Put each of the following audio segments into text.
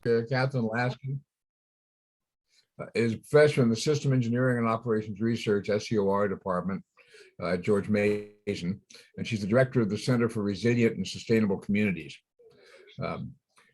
Kathryn Laskey is professor in the System Engineering and Operations Research SCOR department at George Mason, and she's the director of the Center for Resilient and Sustainable Communities.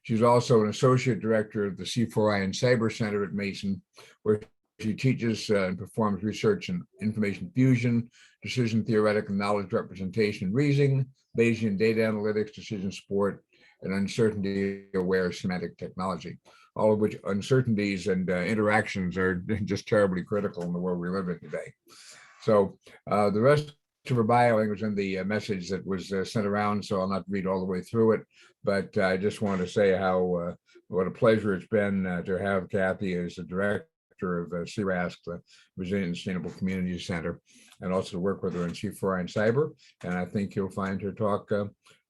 She's also an associate director of the C4I and Cyber Center at Mason, where she teaches and performs research in information fusion, decision theoretic and knowledge representation and reasoning, Bayesian data analytics, decision support, and uncertainty-aware semantic technology, all of which uncertainties and interactions are just terribly critical in the world we live in today. So the rest of her bio was in the message that was sent around, so I'll not read all the way through it, but I just want to say how what a pleasure it's been to have Kathy as the director of C-RASC, the Resilient and Sustainable Communities Center, and also to work with her in C4I and Cyber. And I think you'll find her talk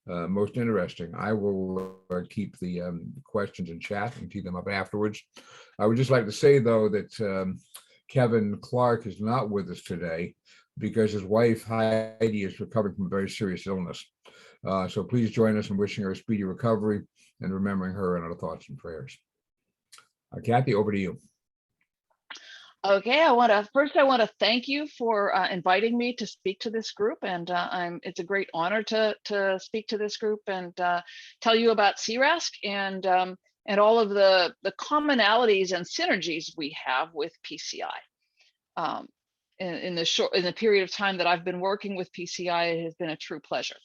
most interesting. I will keep the questions in chat and tee them up afterwards. I would just like to say, though, that Kevin Clark is not with us today because his wife, Heidi, is recovering from a very serious illness. So please join us in wishing her a speedy recovery and remembering her in our thoughts and prayers. Kathy, over to you. Okay, I want to thank you for inviting me to speak to this group, and it's a great honor to speak to this group and tell you about C-RASC and all of the commonalities and synergies we have with PCI. In the period of time that I've been working with PCI, it has been a true pleasure.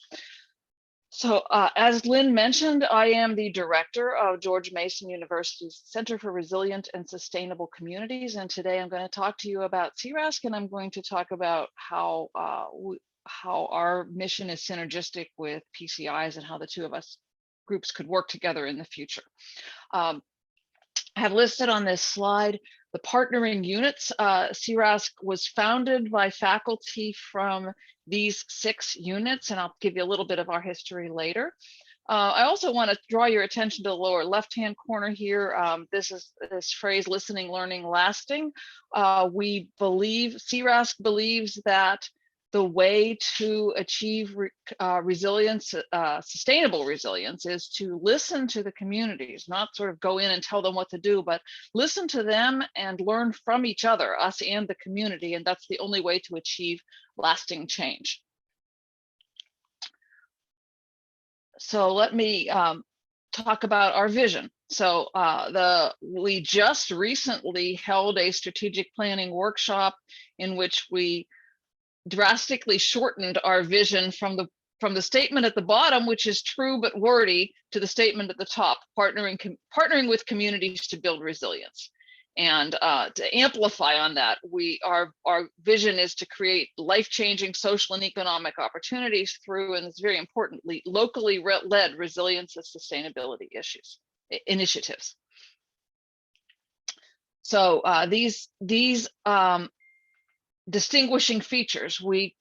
So as Lynn mentioned, I am the director of George Mason University's Center for Resilient and Sustainable Communities. And today I'm going to talk to you about C-RASC, and I'm going to talk about how our mission is synergistic with PCI's and how the two of us groups could work together in the future. I have listed on this slide the partnering units. C-RASC was founded by faculty from these 6 units, and I'll give you a little bit of our history later. I also want to draw your attention to the lower left-hand corner here. This phrase, listening, learning, lasting. We believe, C-RASC believes that the way to achieve resilience, sustainable resilience, is to listen to the communities, not sort of go in and tell them what to do, but listen to them and learn from each other, us and the community, and that's the only way to achieve lasting change. So let me talk about our vision. So we just recently held a strategic planning workshop in which we drastically shortened our vision from the statement at the bottom, which is true but wordy, to the statement at the top, partnering with communities to build resilience. And to amplify on that, our vision is to create life-changing social and economic opportunities through, and it's very importantly, locally led resilience and sustainability initiatives. So these distinguishing features, we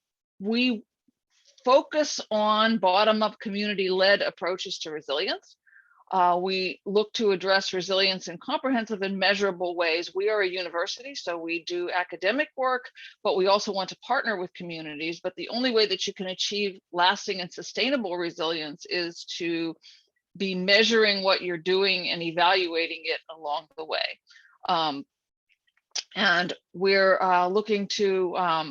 focus on bottom-up community-led approaches to resilience. We look to address resilience in comprehensive and measurable ways. We are a university, so we do academic work, but we also want to partner with communities. But the only way that you can achieve lasting and sustainable resilience is to be measuring what you're doing and evaluating it along the way. And we're looking to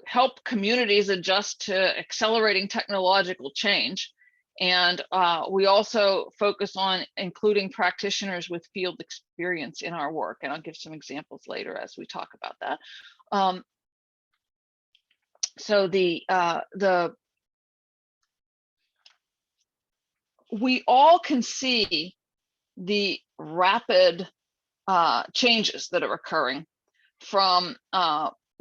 help communities adjust to accelerating technological change. And we also focus on including practitioners with field experience in our work. And I'll give some examples later as we talk about that. So we all can see the rapid changes that are occurring from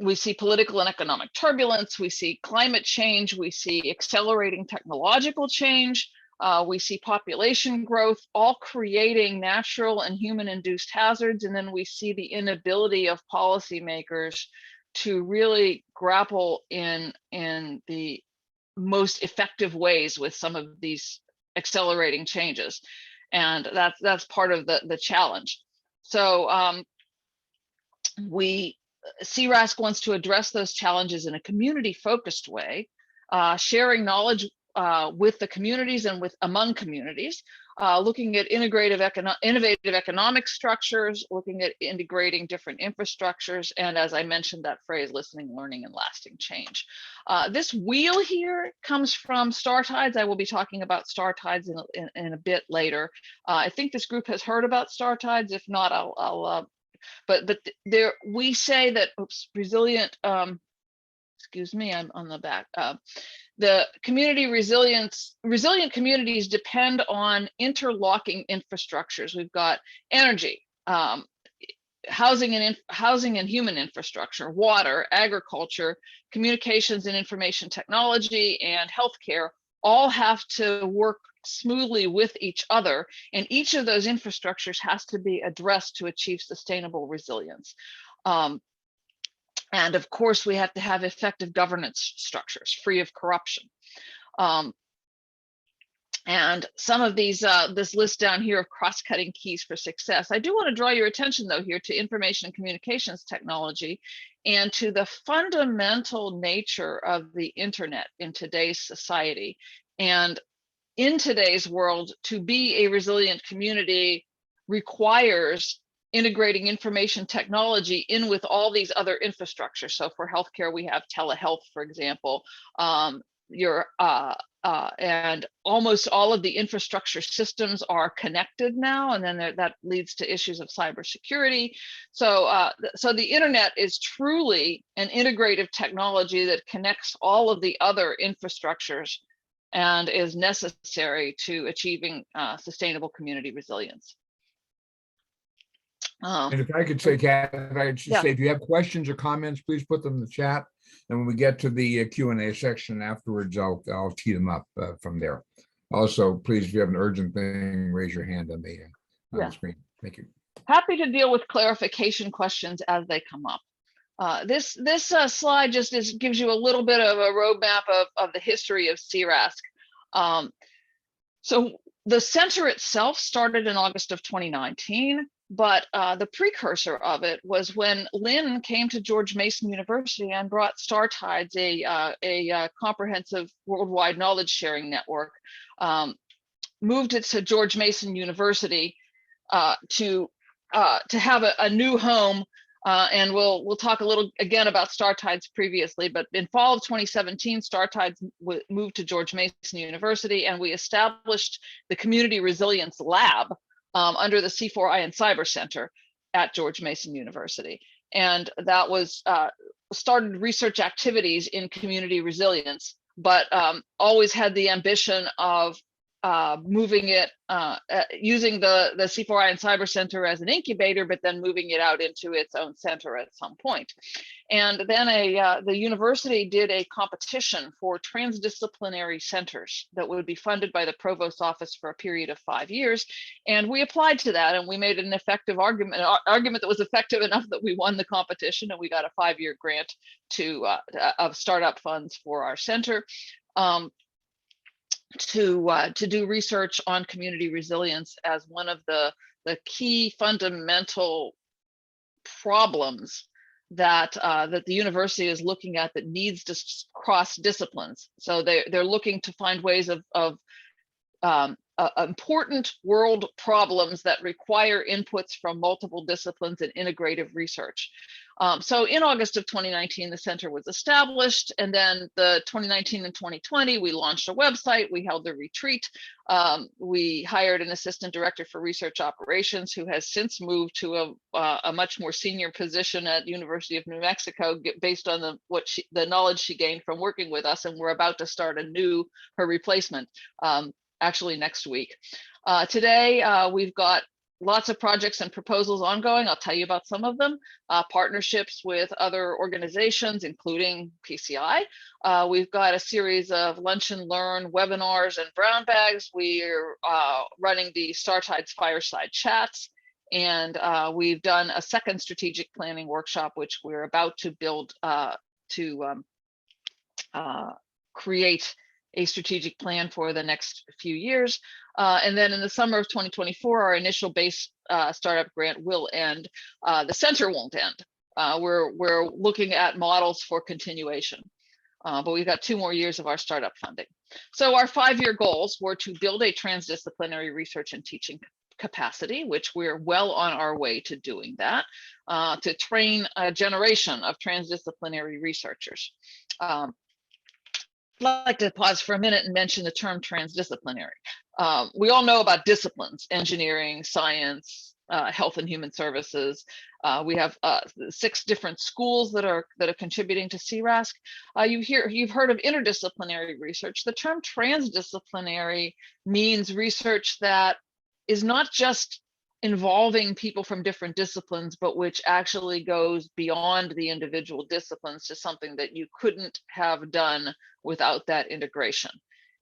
we see political and economic turbulence, we see climate change, we see accelerating technological change, we see population growth, all creating natural and human-induced hazards, and then we see the inability of policymakers to really grapple in the most effective ways with some of these accelerating changes, and that's part of the challenge. So C-RASC wants to address those challenges in a community-focused way, sharing knowledge with the communities and among communities, looking at innovative economic structures, looking at integrating different infrastructures, and as I mentioned, that phrase, listening, learning, and lasting change. This wheel here comes from StarTides. I will be talking about StarTides in a bit later. I think this group has heard about StarTides. If not, but there we say that, resilient, excuse me, I'm on the back. The resilient communities depend on interlocking infrastructures. We've got energy, housing and human infrastructure, water, agriculture, communications and information technology, and healthcare all have to work smoothly with each other, and each of those infrastructures has to be addressed to achieve sustainable resilience. And of course, we have to have effective governance structures free of corruption. And some of these, this list down here of cross-cutting keys for success. I do want to draw your attention, though, here to information and communications technology and to the fundamental nature of the internet in today's society. And in today's world, to be a resilient community requires integrating information technology in with all these other infrastructures. So for healthcare, we have telehealth, for example, and almost all of the infrastructure systems are connected now, and then that leads to issues of cybersecurity. So, so the internet is truly an integrative technology that connects all of the other infrastructures and is necessary to achieving sustainable community resilience. And if I could say, Kat, I'd say, if you have questions or comments, please put them in the chat. And when we get to the Q&A section afterwards, I'll tee them up from there. Also, please, if you have an urgent thing, raise your hand on the screen. Thank you. Happy to deal with clarification questions as they come up. This slide just gives you a little bit of a roadmap of the history of C-RASC. So the center itself started in August of 2019. But the precursor of it was when Lynn came to George Mason University and brought StarTides, a comprehensive worldwide knowledge sharing network, moved it to George Mason University to have a new home. And we'll talk a little again about StarTides previously, but in fall of 2017, StarTides moved to George Mason University, and we established the Community Resilience Lab under the C4I and Cyber Center at George Mason University. And that was started research activities in community resilience, but always had the ambition of moving it, using the C4I and Cyber Center as an incubator, but then moving it out into its own center at some point. And then the university did a competition for transdisciplinary centers that would be funded by the Provost's office for a period of 5 years. And we applied to that, and we made an effective argument that was effective enough that we won the competition, and we got a 5-year grant of startup funds for our center. To do research on community resilience as one of the key fundamental problems that the university is looking at that needs to cross disciplines. So they're looking to find ways of important world problems that require inputs from multiple disciplines and integrative research. So in August of 2019, the center was established, and then the 2019 and 2020, we launched a website, we held a retreat, we hired an assistant director for research operations who has since moved to a much more senior position at University of New Mexico based on the knowledge she gained from working with us, and we're about to start her replacement actually next week. Today, we've got lots of projects and proposals ongoing. I'll tell you about some of them. Partnerships with other organizations, including PCI. We've got a series of lunch and learn webinars and brown bags. We're running the StarTides fireside chats. And we've done a second strategic planning workshop, which we're about to build to create a strategic plan for the next few years. And then in the summer of 2024, our initial base startup grant will end. The center won't end. We're looking at models for continuation. but we've got 2 more years of our startup funding. So our 5-year goals were to build a transdisciplinary research and teaching capacity, which we're well on our way to doing that, to train a generation of transdisciplinary researchers. I'd like to pause for a minute and mention the term transdisciplinary. We all know about disciplines: engineering, science, health and human services. We have 6 different schools that are contributing to C-RASC. You've heard of interdisciplinary research. The term transdisciplinary means research that is not just involving people from different disciplines, but which actually goes beyond the individual disciplines to something that you couldn't have done without that integration.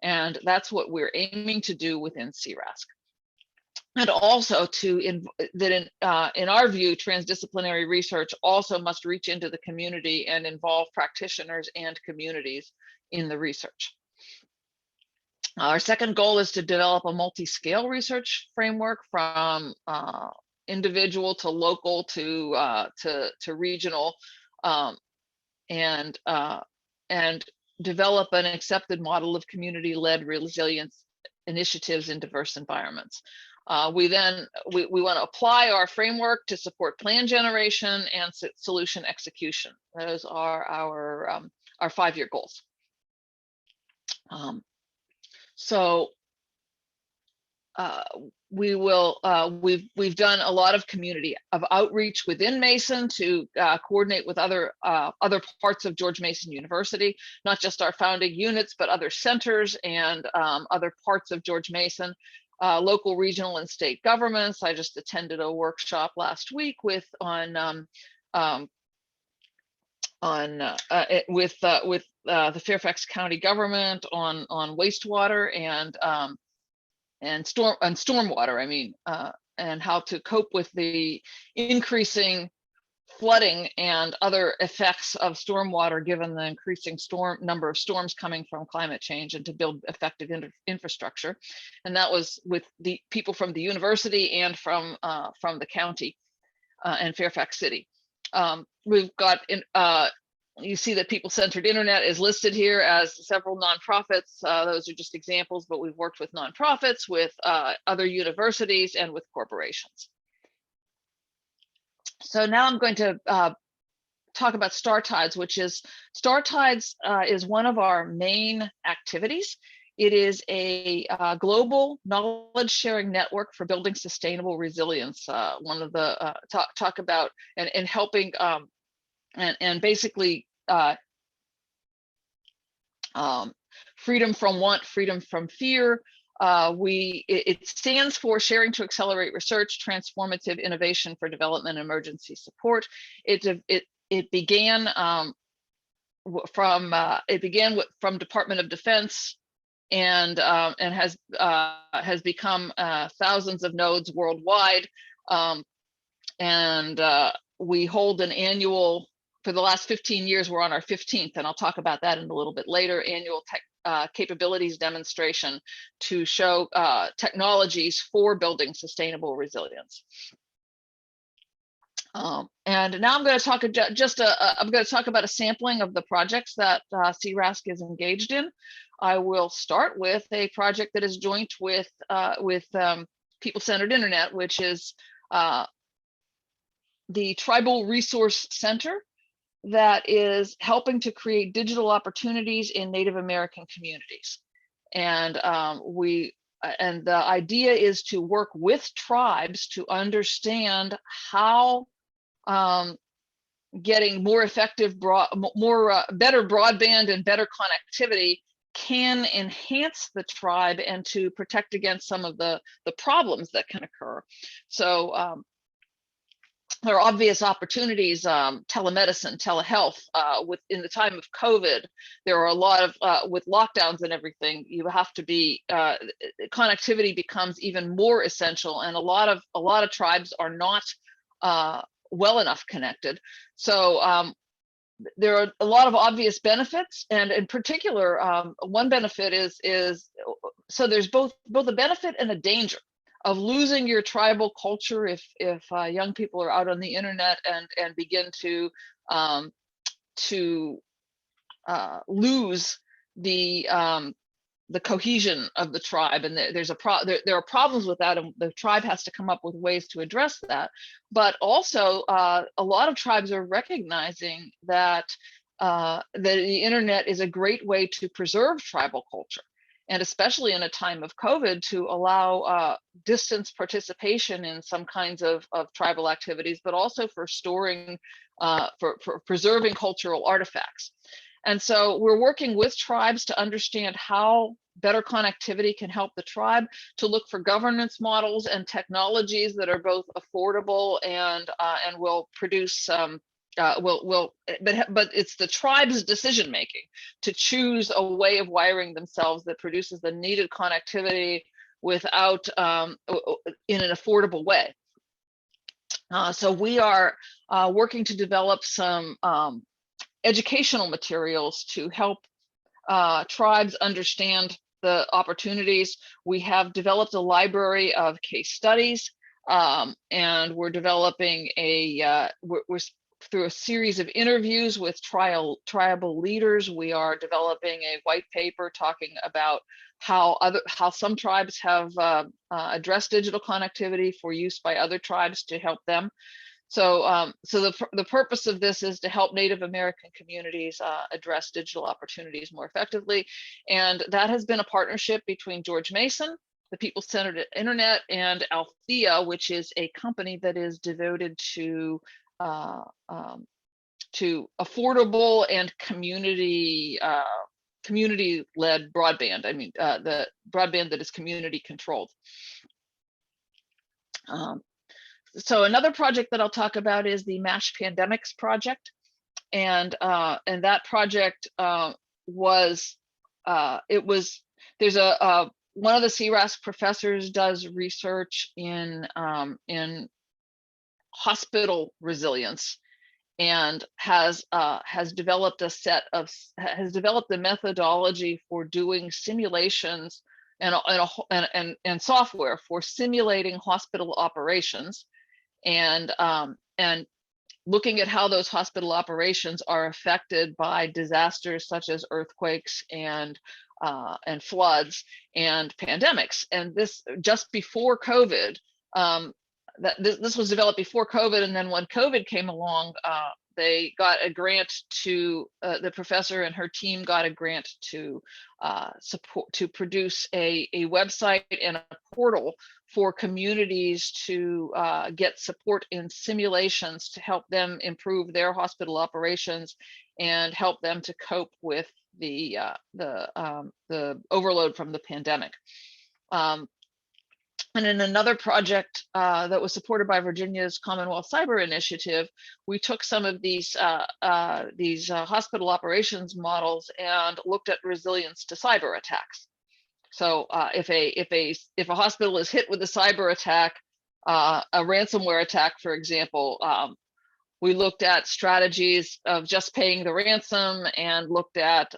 And that's what we're aiming to do within C-RASC. And also in our view, transdisciplinary research also must reach into the community and involve practitioners and communities in the research. Our second goal is to develop a multi-scale research framework, from individual to local to regional, and develop an accepted model of community-led resilience initiatives in diverse environments. We want to apply our framework to support plan generation and solution execution. Those are our 5-year goals. We've done a lot of community outreach within Mason to coordinate with other parts of George Mason University, not just our founding units, but other centers and other parts of George Mason, local, regional, and state governments. I just attended a workshop last week with the Fairfax County government on wastewater and stormwater, and how to cope with the increasing flooding and other effects of stormwater, given the increasing number of storms coming from climate change, and to build effective infrastructure. And that was with the people from the university and from the county and Fairfax City. We've got you see that People-Centered Internet is listed here as several nonprofits. Those are just examples, but we've worked with nonprofits, with other universities, and with corporations. So now I'm going to talk about StarTides, which is is one of our main activities. It is a global knowledge sharing network for building sustainable resilience. One of the talk about and helping and basically freedom from want, freedom from fear. It stands for Sharing to Accelerate Research, Transformative Innovation for Development and Emergency Support. It began from Department of Defense, and has become thousands of nodes worldwide. We hold an annual. For the last 15 years, we're on our 15th, and I'll talk about that in a little bit later, annual capabilities demonstration to show technologies for building sustainable resilience. And now I'm going to talk I'm going to talk about a sampling of the projects that C-RASC is engaged in. I will start with a project that is joint with People-Centered Internet, which is the Tribal Resource Center, that is helping to create digital opportunities in Native American communities. And the idea is to work with tribes to understand how getting more effective, better broadband and better connectivity can enhance the tribe, and to protect against some of the problems that can occur. So there are obvious opportunities, telemedicine, telehealth. In the time of COVID, there are a lot of, with lockdowns and everything, you have to be, connectivity becomes even more essential, and a lot of tribes are not well enough connected. So there are a lot of obvious benefits, and in particular, one benefit is so there's both a benefit and a danger of losing your tribal culture if young people are out on the internet and begin to lose the cohesion of the tribe, and there are problems with that, and the tribe has to come up with ways to address that. But also, a lot of tribes are recognizing that the internet is a great way to preserve tribal culture, and especially in a time of COVID, to allow distance participation in some kinds of tribal activities, but also for storing, for preserving cultural artifacts. And so we're working with tribes to understand how better connectivity can help the tribe, to look for governance models and technologies that are both affordable and will produce but it's the tribe's decision making to choose a way of wiring themselves that produces the needed connectivity without in an affordable way. So we are working to develop some educational materials to help tribes understand the opportunities. We have developed a library of case studies, and we're developing we're through a series of interviews with tribal leaders. We are developing a white paper talking about how some tribes have addressed digital connectivity for use by other tribes to help them. So, the purpose of this is to help Native American communities address digital opportunities more effectively. And that has been a partnership between George Mason, the People-Centered Internet, and Althea, which is a company that is devoted to affordable and community-led broadband. I mean, the broadband that is community controlled. So another project that I'll talk about is the MASH Pandemics project, and that project there's one of the C-RASC professors does research in hospital resilience, and has developed the methodology for doing simulations and software for simulating hospital operations, and looking at how those hospital operations are affected by disasters such as earthquakes and floods and pandemics. And this just before COVID. This was developed before COVID, and then when COVID came along, they got a grant to the professor and her team got a grant to produce a website and a portal for communities to get support in simulations to help them improve their hospital operations and help them to cope with the overload from the pandemic. And in another project that was supported by Virginia's Commonwealth Cyber Initiative, we took some of these hospital operations models and looked at resilience to cyber attacks. So if a hospital is hit with a cyber attack, a ransomware attack, for example, we looked at strategies of just paying the ransom and looked at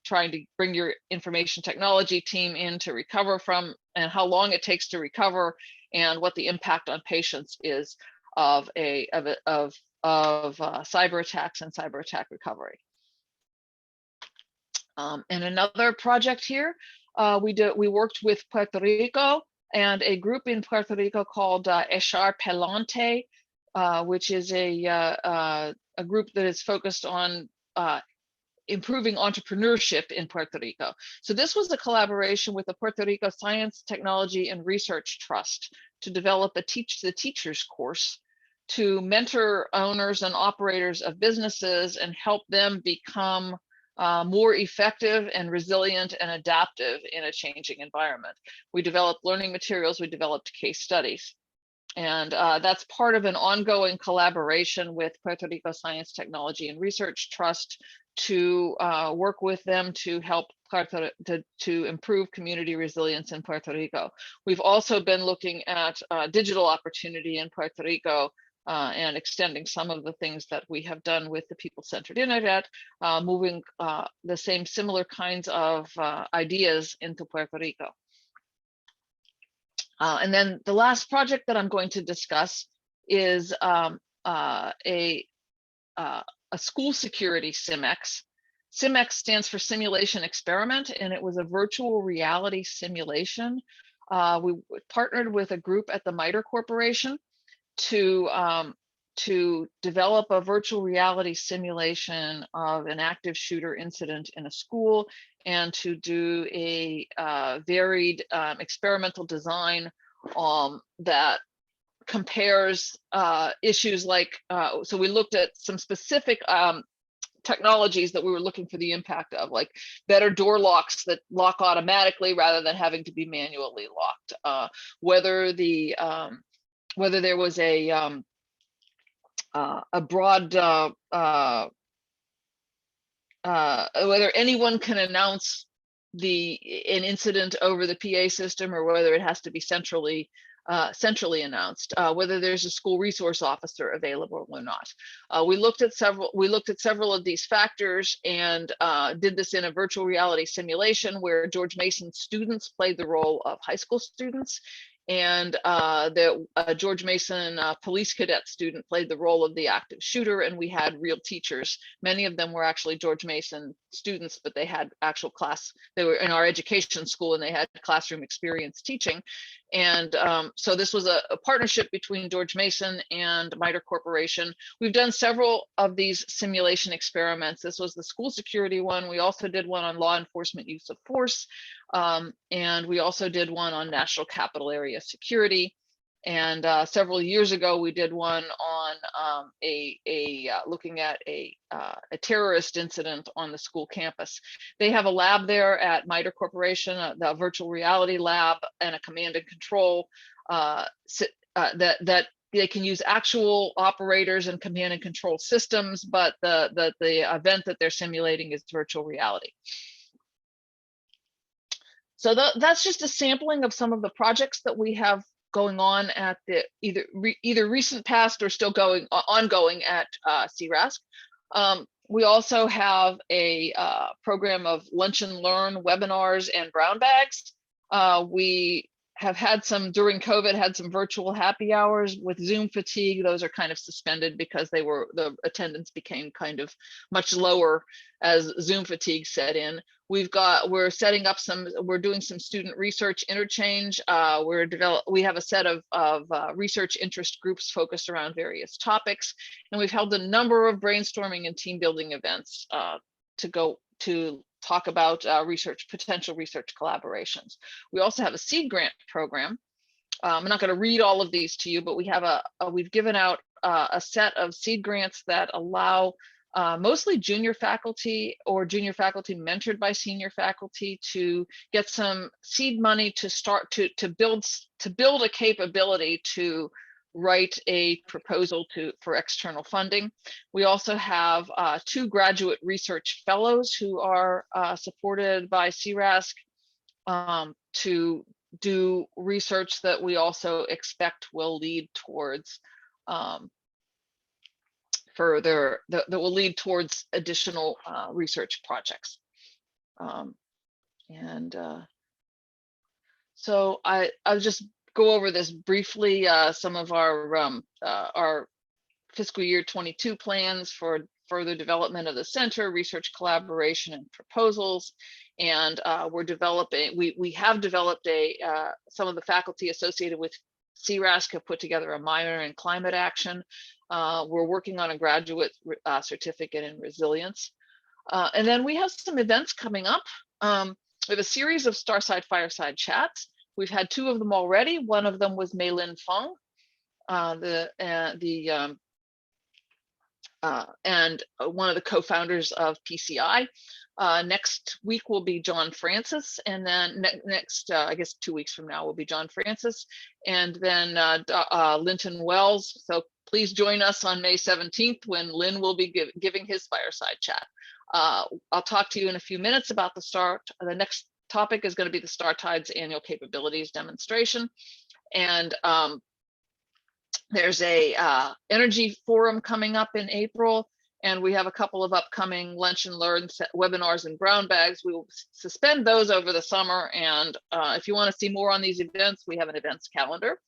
trying to bring your information technology team in to recover from, and how long it takes to recover, and what the impact on patients is of cyber attacks and cyber attack recovery. In another project here, we worked with Puerto Rico and a group in Puerto Rico called Echar Pelante, which is a group that is focused on improving entrepreneurship in Puerto Rico. So this was a collaboration with the Puerto Rico Science, Technology, and Research Trust to develop a Teach the Teachers course to mentor owners and operators of businesses and help them become more effective and resilient and adaptive in a changing environment. We developed learning materials, we developed case studies. And that's part of an ongoing collaboration with Puerto Rico Science, Technology, and Research Trust to work with them to help to improve community resilience in Puerto Rico. We've also been looking at digital opportunity in Puerto Rico and extending some of the things that we have done with the People-Centered Internet, moving the similar kinds of ideas into Puerto Rico. And then the last project that I'm going to discuss is a school security SIMEX. SimX stands for simulation experiment, and it was a virtual reality simulation. We partnered with a group at the MITRE Corporation to develop a virtual reality simulation of an active shooter incident in a school, and to do a varied experimental design that compares issues like, so we looked at some specific technologies that we were looking for the impact of, like better door locks that lock automatically rather than having to be manually locked, whether there was a broad whether anyone can announce an incident over the PA system, or whether it has to be centrally announced, whether there's a school resource officer available or not. We looked at several of these factors, and did this in a virtual reality simulation where George Mason students played the role of high school students, and the George Mason police cadet student played the role of the active shooter, and we had real teachers. Many of them were actually George Mason students, but they had actual class, they were in our education school, and they had classroom experience teaching. And so this was a partnership between George Mason and MITRE Corporation. We've done several of these simulation experiments. This was the school security one. We also did one on law enforcement use of force. And we also did one on national capital area security. And several years ago, we did one on looking at a terrorist incident on the school campus. They have a lab there at MITRE Corporation, the virtual reality lab, and a command and control that they can use actual operators and command and control systems, but the event that they're simulating is virtual reality. So that's just a sampling of some of the projects that we have going on at the either recent past or still ongoing at C-RASC. We also have a program of lunch and learn webinars and brown bags. We have had during COVID, had some virtual happy hours. With Zoom fatigue, those are kind of suspended because the attendance became kind of much lower as Zoom fatigue set in. We're setting up we're doing some student research interchange. We have a set of research interest groups focused around various topics. And we've held a number of brainstorming and team building events to talk about potential research collaborations. We also have a seed grant program. I'm not going to read all of these to you, but we've given out a set of seed grants that allow mostly junior faculty or junior faculty mentored by senior faculty to get some seed money to start to build a capability to write a proposal for external funding. We also have 2 graduate research fellows who are supported by C-RASC to do research that we also expect will lead towards that will lead towards additional research projects. So I'll just go over this briefly, some of our fiscal year 22 plans for further development of the center, research collaboration and proposals. And we have developed some of the faculty associated with C-RASC have put together a minor in climate action. We're working on a graduate certificate in resilience. And then we have some events coming up. We have a series of Starside Fireside Chats. We've had 2 of them already. One of them was Mei Lin Feng, and one of the co-founders of PCI. Next week will be John Francis, and then next, I guess 2 weeks from now will be John Francis, and then Linton Wells. So please join us on May 17th when Lynn will be giving his fireside chat. I'll talk to you in a few minutes about the next topic is going to be the StarTides annual capabilities demonstration. And there's a energy forum coming up in April, and we have a couple of upcoming lunch and learn webinars and brown bags. We will suspend those over the summer, and if you want to see more on these events, we have an events calendar.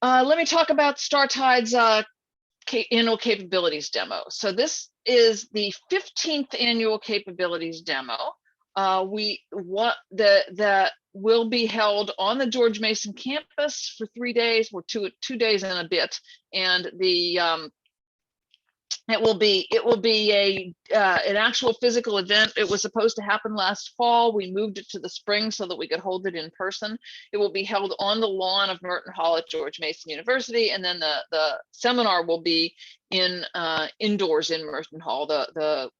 Let me talk about StarTides annual capabilities demo. So this is the 15th annual capabilities demo. That will be held on the George Mason campus for 3 days, or two days and a bit, and it will be an actual physical event. It was supposed to happen last fall. We moved it to the spring so that we could hold it in person. It will be held on the lawn of Merton Hall at George Mason University, and then the seminar will be indoors in Merton Hall. The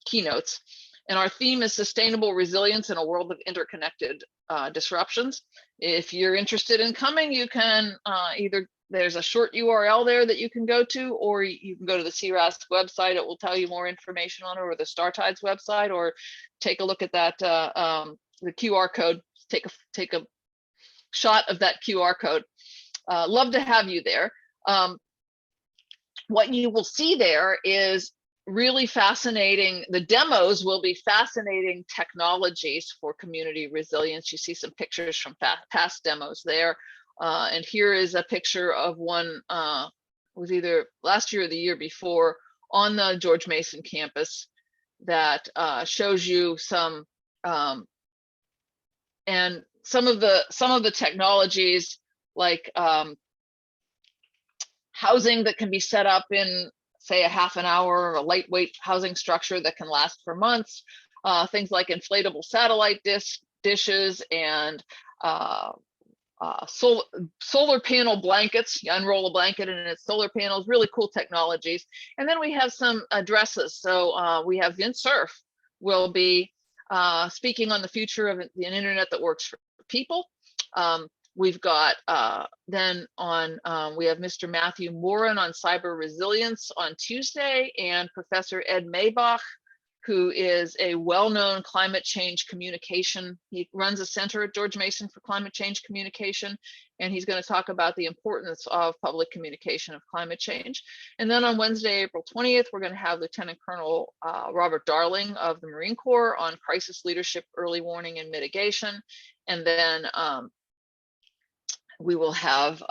keynotes, and our theme is sustainable resilience in a world of interconnected disruptions. If you're interested in coming, you can there's a short URL there that you can go to, or you can go to the C-RASC website. It will tell you more information on it, or the StarTides website, or take a look at that the QR code. Take a shot of that QR code. Love to have you there. What you will see there is really fascinating. The demos will be fascinating technologies for community resilience. You see some pictures from past demos there. And here is a picture of one, was either last year or the year before, on the George Mason campus, that shows you some and some of the technologies, like housing that can be set up in, say, a half an hour, a lightweight housing structure that can last for months. Things like inflatable satellite dishes and solar panel blankets. You unroll a blanket and it's solar panels. Really cool technologies. And then we have some addresses. So we have Vince Cerf will be speaking on the future of an internet that works for people. We've got then on we have Mr. Matthew Moran on cyber resilience on Tuesday, and Professor Ed Maybach, who is a well-known climate change communication. He runs a center at George Mason for climate change communication, and he's going to talk about the importance of public communication of climate change. And then on Wednesday, April 20th, we're going to have Lieutenant Colonel Robert Darling of the Marine Corps on crisis leadership, early warning, and mitigation. And then we will have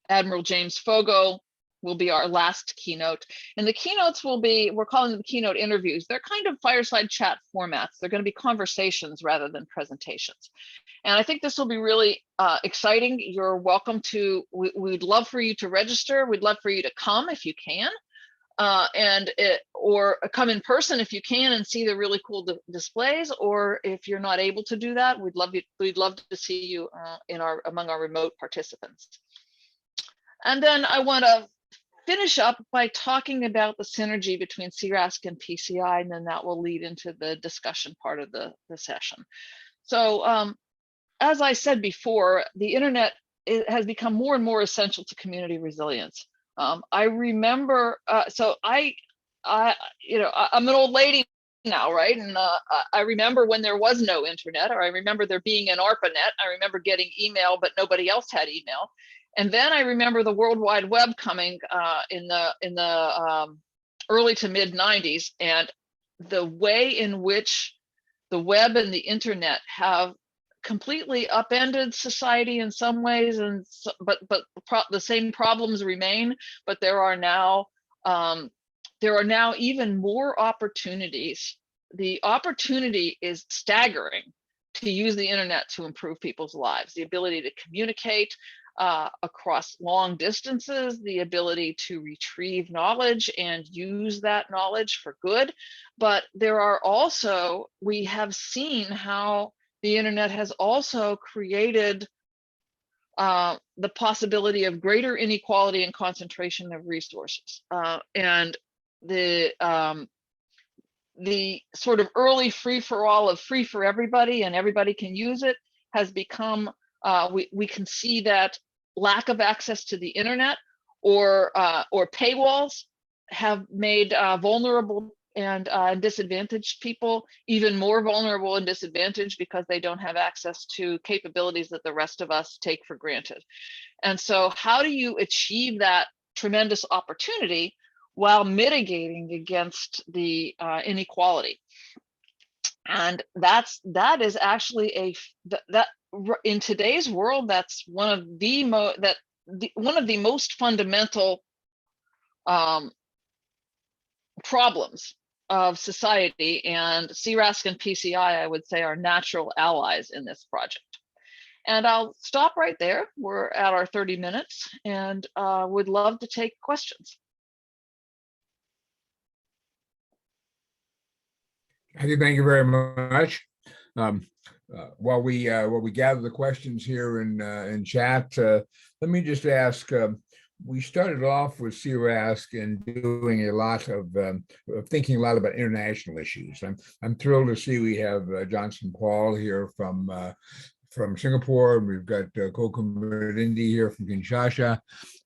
Admiral James Fogo will be our last keynote. And the keynotes will be, we're calling them keynote interviews. They're kind of fireside chat formats. They're going to be conversations rather than presentations. And I think this will be really exciting. You're welcome to, we'd love for you to register. We'd love for you to come if you can. Or come in person if you can and see the really cool displays. Or if you're not able to do that, we'd love to see you among our remote participants. And then I want to finish up by talking about the synergy between C-RASC and PCI, and then that will lead into the discussion part of the session. So as I said before, the internet has become more and more essential to community resilience. I remember, I'm an old lady now, right? And I remember when there was no internet, or I remember there being an ARPANET. I remember getting email, but nobody else had email. And then I remember the World Wide Web coming in the early to mid 90s, and the way in which the web and the internet have completely upended society in some ways, and but the same problems remain. But there are now even more opportunities. The opportunity is staggering to use the internet to improve people's lives. The ability to communicate across long distances, the ability to retrieve knowledge and use that knowledge for good. But there are also, we have seen how the internet has also created the possibility of greater inequality and concentration of resources. And the sort of early free-for-all of free for everybody and everybody can use it has become, we can see that lack of access to the internet or paywalls have made vulnerable and disadvantaged people even more vulnerable and disadvantaged because they don't have access to capabilities that the rest of us take for granted. And so how do you achieve that tremendous opportunity while mitigating against the inequality? And that is actually that in today's world, that's one of the most fundamental problems of society, and C-RASC and PCI, I would say, are natural allies in this project. And I'll stop right there. We're at our 30 minutes and would love to take questions. Thank you very much. While we gather the questions here in chat, let me just ask. We started off with C-RASC and doing a lot of thinking a lot about international issues. I'm thrilled to see we have Johnson Paul here from Singapore. We've got Kokum Indy here from Kinshasa.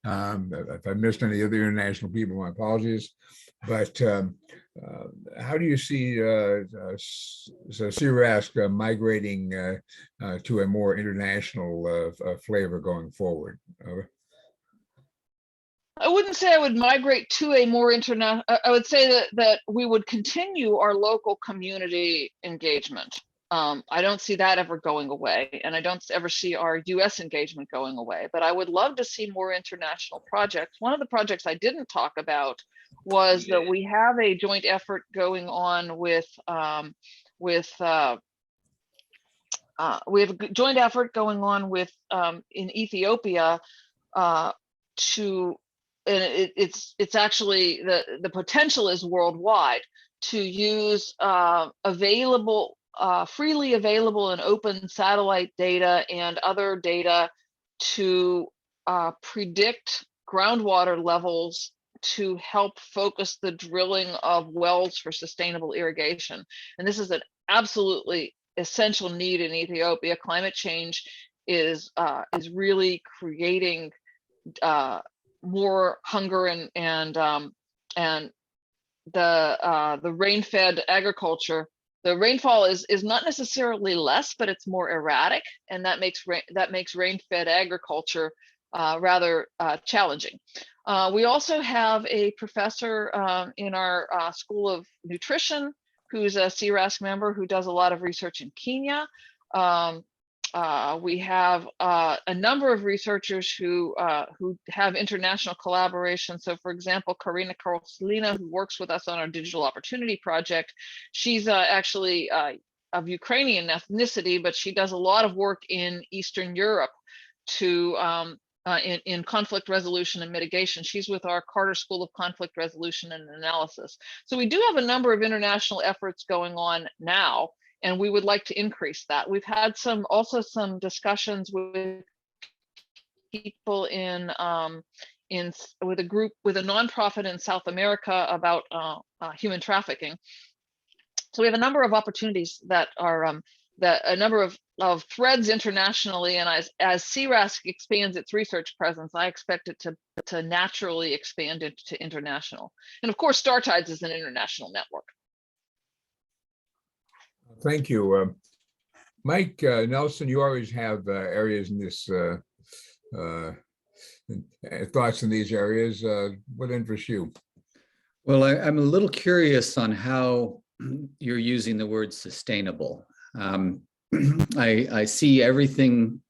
If I missed any other international people, my apologies. But how do you see C-RASC migrating to a more international flavor going forward? I wouldn't say I would migrate to a more international. I would say that we would continue our local community engagement. I don't see that ever going away, and I don't ever see our US engagement going away, but I would love to see more international projects. One of the projects I didn't talk about was that we have a joint effort going on with we have a joint effort going on with in Ethiopia it's actually the potential is worldwide to use freely available and open satellite data and other data to predict groundwater levels to help focus the drilling of wells for sustainable irrigation. And this is an absolutely essential need in Ethiopia. Climate change is really creating more hunger and the rain-fed agriculture. The rainfall is not necessarily less, but it's more erratic, and that makes rain-fed agriculture rather challenging. We also have a professor in our School of Nutrition who's a C-RASC member who does a lot of research in Kenya. We have a number of researchers who have international collaboration. So, for example, Karina Karolina, who works with us on our Digital Opportunity Project, she's actually of Ukrainian ethnicity, but she does a lot of work in Eastern Europe to in conflict resolution and mitigation. She's with our Carter School of Conflict Resolution and Analysis. So we do have a number of international efforts going on now, and we would like to increase that. We've had also some discussions with people with a nonprofit in South America about human trafficking. So we have a number of opportunities that are a number of threads internationally, and as C-RASC expands its research presence, I expect it to naturally expand into international. And of course, StarTides is an international network. Thank you. Mike Nelson, you always have areas in this, thoughts in these areas. What interests you? Well, I'm a little curious on how you're using the word sustainable. I see everything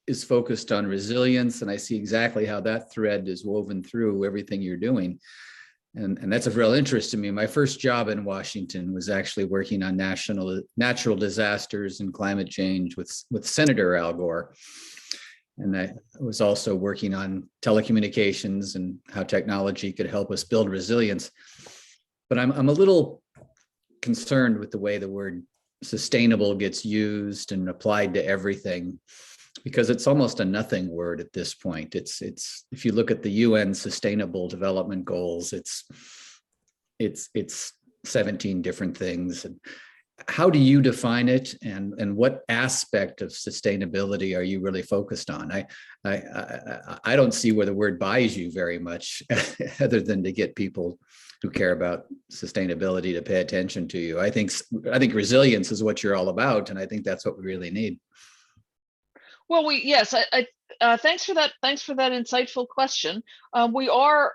is focused on resilience, and I see exactly how that thread is woven through everything you're doing. And that's of real interest to me. My first job in Washington was actually working on natural disasters and climate change with Senator Al Gore. And I was also working on telecommunications and how technology could help us build resilience. But I'm a little concerned with the way the word sustainable gets used and applied to everything, because it's almost a nothing word at this point. It's if you look at the UN Sustainable Development Goals, it's 17 different things. And how do you define it, and what aspect of sustainability are you really focused on? I don't see where the word buys you very much, other than to get people who care about sustainability to pay attention to you. I think resilience is what you're all about, and I think that's what we really need. Well, yes, thanks for that. Thanks for that insightful question. We are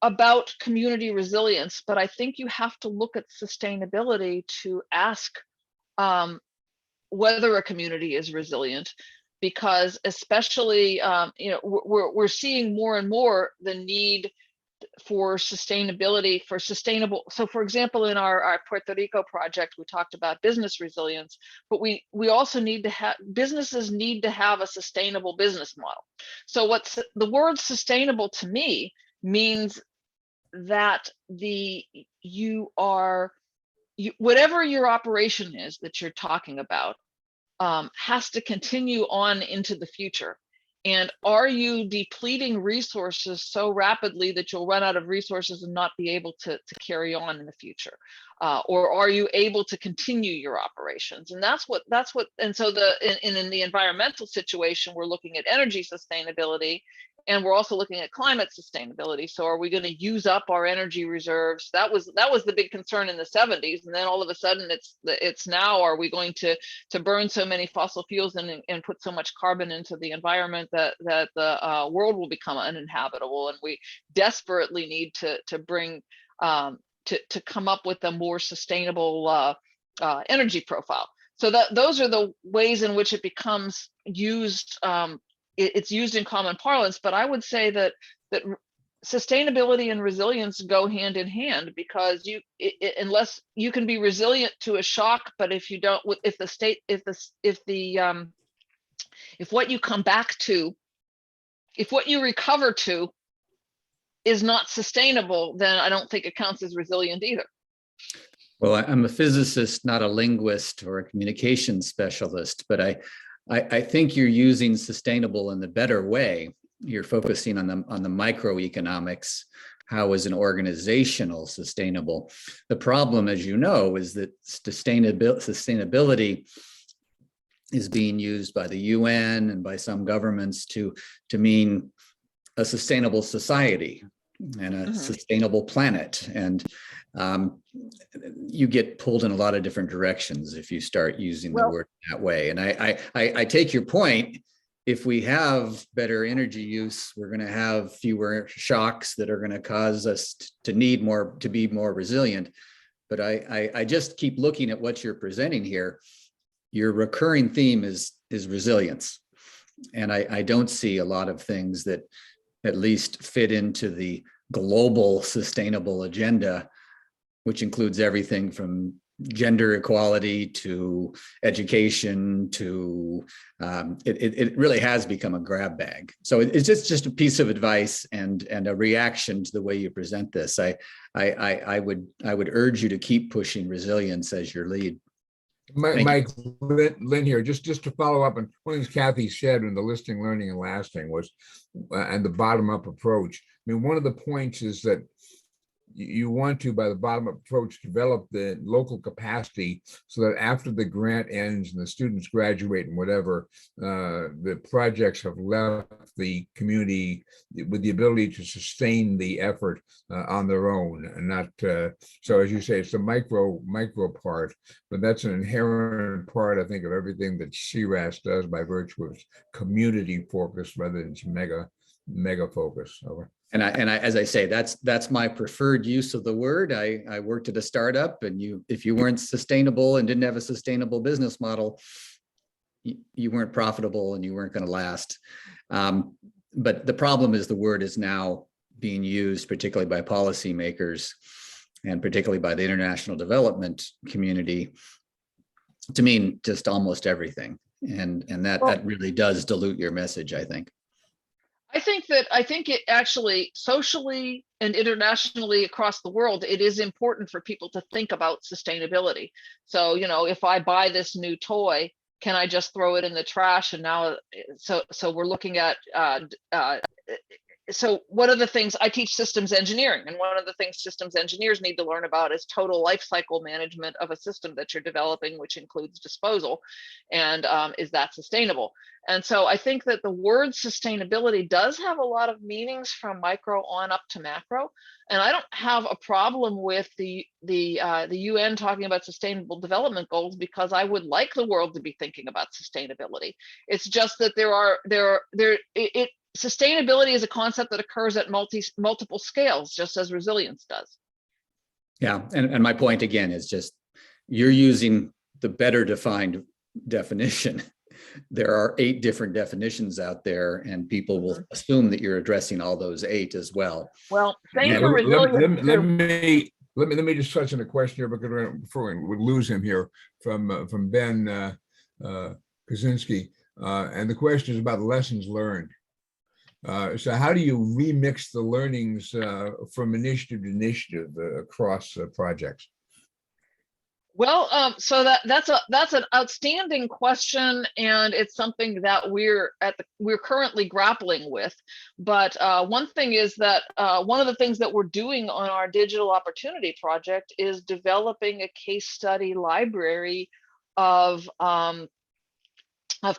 about community resilience, but I think you have to look at sustainability to ask whether a community is resilient, because especially we're seeing more and more the need for sustainability, for sustainable. So for example, in our Puerto Rico project, we talked about business resilience, but we also need to have, businesses need to have a sustainable business model. So what's the word sustainable to me means that whatever your operation is that you're talking about has to continue on into the future. And are you depleting resources so rapidly that you'll run out of resources and not be able to carry on in the future? Or are you able to continue your operations? And that's what, and so in the environmental situation, we're looking at energy sustainability, and we're also looking at climate sustainability. So are we going to use up our energy reserves? That was the big concern in the 70s. And then all of a sudden it's now, are we going to burn so many fossil fuels and put so much carbon into the environment that the world will become uninhabitable? And we desperately need to bring to come up with a more sustainable energy profile. So those are the ways in which it becomes used. It's used in common parlance, but I would say that sustainability and resilience go hand in hand, because unless you can be resilient to a shock, but if you don't, if what you come back to, if what you recover to is not sustainable, then I don't think it counts as resilient either. Well, I'm a physicist, not a linguist or a communications specialist, but I think you're using sustainable in the better way. You're focusing on the microeconomics. How is an organizational sustainable? The problem, as you know, is that sustainability is being used by the UN and by some governments to mean a sustainable society and a sustainable planet. And you get pulled in a lot of different directions if you start using the word that way. And I take your point. If we have better energy use, we're going to have fewer shocks that are going to cause us to need more, to be more resilient. But I just keep looking at what you're presenting here. Your recurring theme is resilience. And I don't see a lot of things that at least fit into the global sustainable agenda, which includes everything from gender equality to education to it really has become a grab bag. So it's just a piece of advice and a reaction to the way you present this. I would urge you to keep pushing resilience as your lead. Mike, Lynn here, just to follow up on one of the things Kathy said in the listening, learning, and lasting was, and the bottom-up approach. I mean, one of the points is that you want to, by the bottom-up approach, develop the local capacity so that after the grant ends and the students graduate and whatever, the projects have left the community with the ability to sustain the effort on their own, and not, so as you say, it's the micro part, but that's an inherent part, I think, of everything that C-RASC does by virtue of community focus rather than mega focus. Over. And as I say, that's my preferred use of the word. I worked at a startup, and if you weren't sustainable and didn't have a sustainable business model, you weren't profitable and you weren't going to last. But the problem is the word is now being used, particularly by policymakers and particularly by the international development community, to mean just almost everything. And that really does dilute your message, I think. I think it actually, socially and internationally across the world, it is important for people to think about sustainability. So, if I buy this new toy, can I just throw it in the trash? And now, so we're looking at, so one of the things I teach systems engineering, and one of the things systems engineers need to learn about is total life cycle management of a system that you're developing, which includes disposal, and is that sustainable? And so I think that the word sustainability does have a lot of meanings from micro on up to macro, and I don't have a problem with the UN talking about sustainable development goals, because I would like the world to be thinking about sustainability. It's just that sustainability is a concept that occurs at multiple scales, just as resilience does. Yeah, and my point again is just you're using the better defined definition. there are 8 different definitions out there, and people will assume that you're addressing all those 8 as well. Well, same Yeah, for resilience. let me just touch on a question here before we lose him here from Ben Kaczynski, and the question is about lessons learned. So how do you remix the learnings from initiative to initiative across projects? Well, so that's an outstanding question, and it's something that we're currently grappling with. But one thing is that one of the things that we're doing on our digital opportunity project is developing a case study library of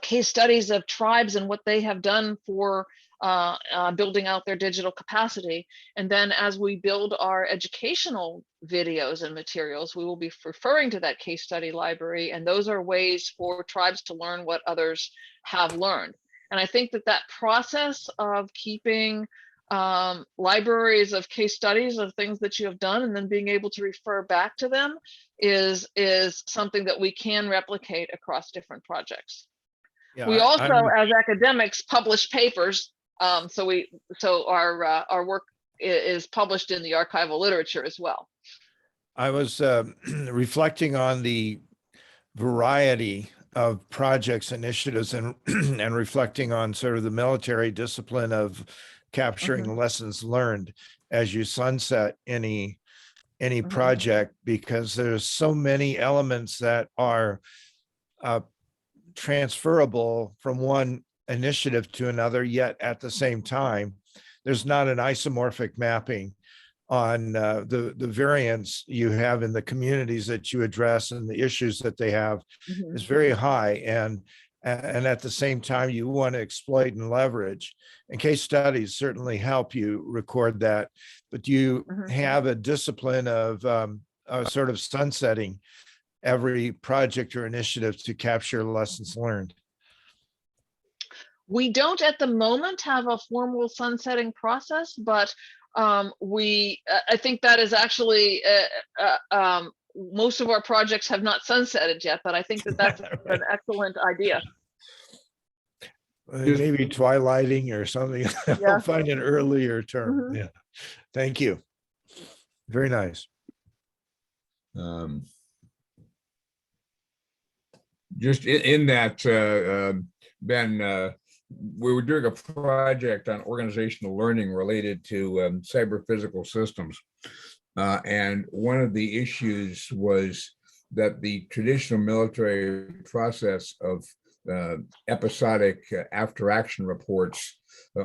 case studies of tribes and what they have done for building out their digital capacity. And then as we build our educational videos and materials, we will be referring to that case study library. And those are ways for tribes to learn what others have learned. And I think that process of keeping libraries of case studies of things that you have done and then being able to refer back to them is something that we can replicate across different projects. Yeah, we also, as academics, publish papers. So our work is published in the archival literature as well. I was reflecting on the variety of projects, initiatives, and and reflecting on sort of the military discipline of capturing lessons learned as you sunset any project, because there's so many elements that are transferable from one initiative to another, yet at the same time, there's not an isomorphic mapping on the variance you have in the communities that you address and the issues that they have is very high. And at the same time, you want to exploit and leverage. And case studies certainly help you record that, but you have a discipline of sort of sunsetting every project or initiative to capture lessons learned. We don't at the moment have a formal sunsetting process, but I think that is actually most of our projects have not sunsetted yet, but I think that's right. An excellent idea. Maybe twilighting or something. Yeah. I'll find an earlier term. Yeah. Thank you. Very nice. Just in that, Ben, we were doing a project on organizational learning related to cyber physical systems. And one of the issues was that the traditional military process of episodic after-action reports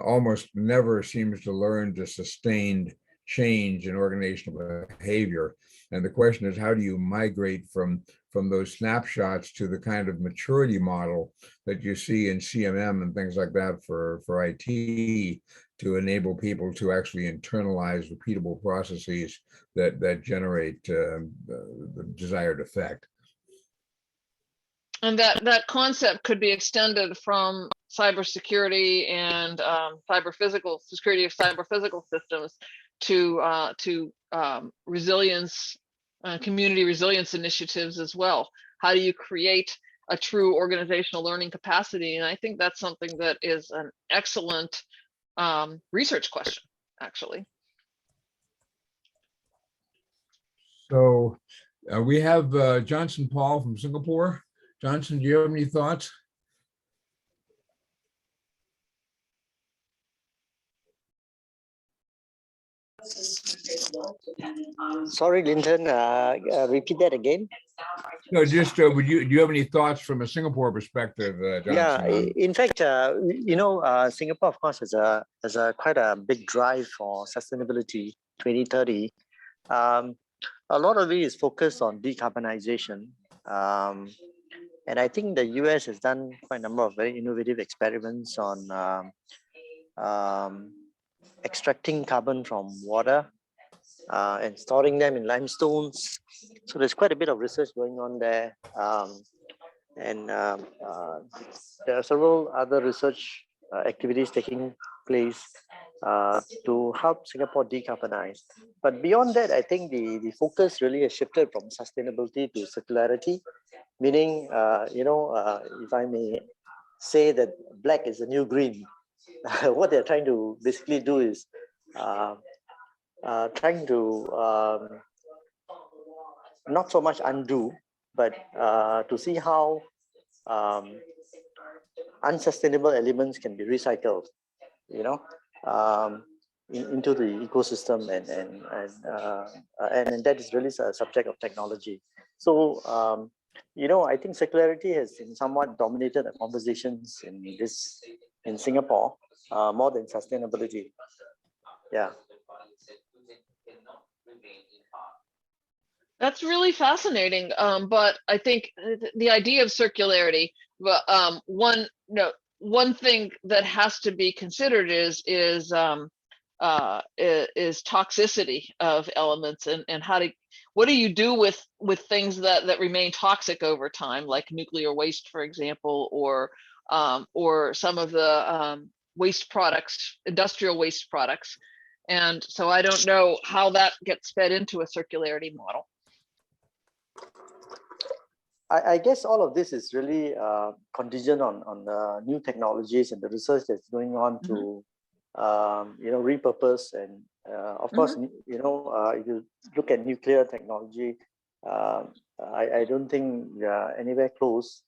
almost never seems to learn to sustained change in organizational behavior. And the question is, how do you migrate from those snapshots to the kind of maturity model that you see in CMM and things like that for IT to enable people to actually internalize repeatable processes that generate the desired effect? And that concept could be extended from cybersecurity and security of cyber physical systems to resilience, community resilience initiatives as well. How do you create a true organizational learning capacity? And I think that's something that is an excellent research question, actually. So we have Johnson Paul from Singapore. Johnson, do you have any thoughts? Sorry, Linton, repeat that again. No, just do you have any thoughts from a Singapore perspective, Johnson? Yeah, in fact, Singapore, of course, has a quite a big drive for sustainability 2030. A lot of it is focused on decarbonization. And I think the US has done quite a number of very innovative experiments on extracting carbon from water and storing them in limestones. So there's quite a bit of research going on there. And there are several other research activities taking place to help Singapore decarbonize. But beyond that, I think the focus really has shifted from sustainability to circularity, meaning, if I may say that black is the new green. What they're trying to basically do is trying to not so much undo, but to see how unsustainable elements can be recycled, you know, into the ecosystem, and that is really a subject of technology. So you know, I think circularity has somewhat dominated the conversations in Singapore more than sustainability. Yeah. That's really fascinating. But I think the idea of circularity, but one thing that has to be considered is toxicity of elements, and what do you do with things that remain toxic over time, like nuclear waste, for example, or some of the waste products, industrial waste products. And so I don't know how that gets fed into a circularity model. I guess all of this is really contingent on the new technologies and the research that's going on to you know, repurpose, and of course, you know, if you look at nuclear technology, I don't think we are anywhere close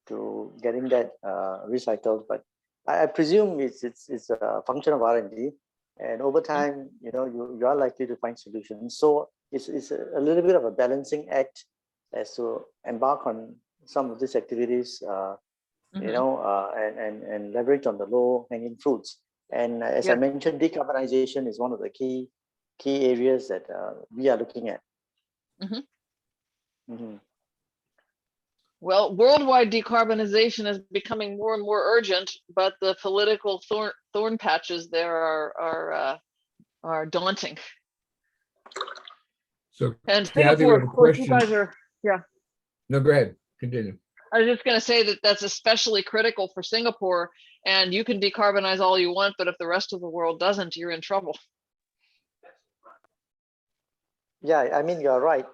to getting that recycled, but I presume it's a function of R&D, and over time, you know, you are likely to find solutions. So it's a little bit of a balancing act as to embark on some of these activities, you know, and leverage on the low hanging fruits. And as I mentioned, decarbonization is one of the key areas that we are looking at. Well, worldwide decarbonization is becoming more and more urgent, but the political thorn patches there are daunting. So, And Kathy, Singapore, we have a of course, you question. guys are, No, go ahead. Continue. I was just going to say that that's especially critical for Singapore, and you can decarbonize all you want, but if the rest of the world doesn't, you're in trouble. Yeah, I mean, you're right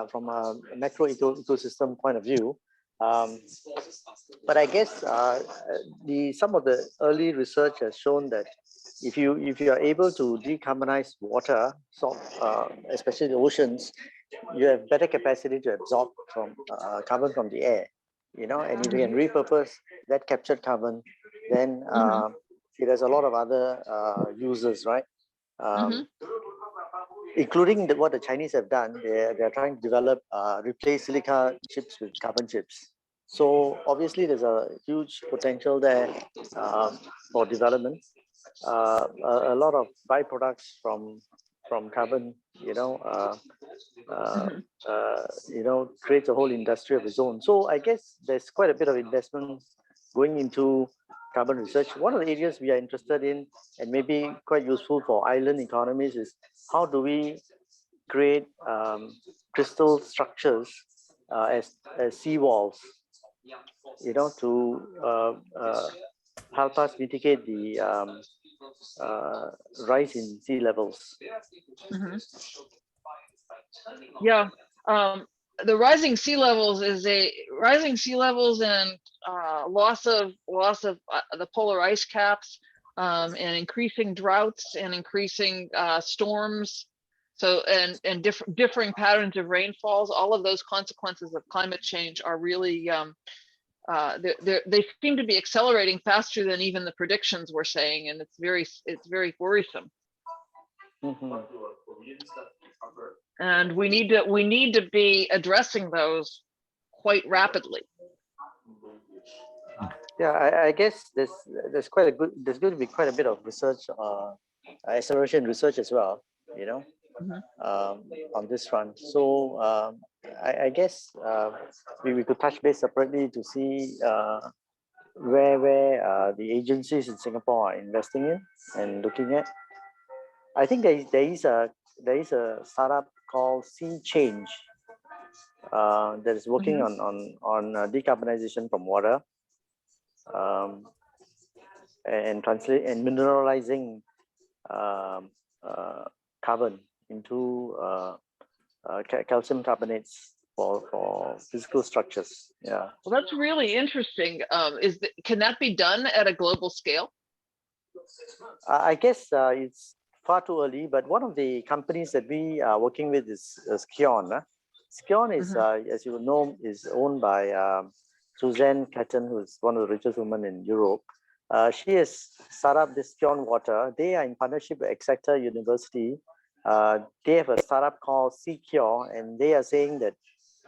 from a macro ecosystem point of view. But I guess some of the early research has shown that if you are able to decarbonize water, so especially the oceans, you have better capacity to absorb from carbon from the air, you know, and if you can repurpose that captured carbon, then it has a lot of other uses, right? Including what the Chinese have done. They're trying to develop replace silica chips with carbon chips. So obviously there's a huge potential there for development. A lot of byproducts from carbon, you know, creates a whole industry of its own. So I guess there's quite a bit of investment going into carbon research. One of the areas we are interested in, and maybe quite useful for island economies, is how do we create crystal structures as seawalls, you know, to help us mitigate the rise in sea levels. Yeah, the rising sea levels and loss of the polar ice caps, and increasing droughts and increasing storms. So and differing patterns of rainfalls. All of those consequences of climate change are really they seem to be accelerating faster than even the predictions were saying, and it's very worrisome. And we need to be addressing those quite rapidly. Yeah, I guess there's going to be quite a bit of research, acceleration research as well, you know, on this front. So I guess we could touch base separately to see where the agencies in Singapore are investing in and looking at. I think there is a startup called C-Change that is working on decarbonization from water, and mineralizing carbon into calcium carbonates for physical structures. Yeah. Well, that's really interesting. Can that be done at a global scale? I guess it's far too early, but one of the companies that we are working with is Skion. Skion is, as you know, is owned by Suzanne Catton, who is one of the richest women in Europe. She has started up this Skion Water. They are in partnership with Exeter University. They have a startup called C-Cure, and they are saying that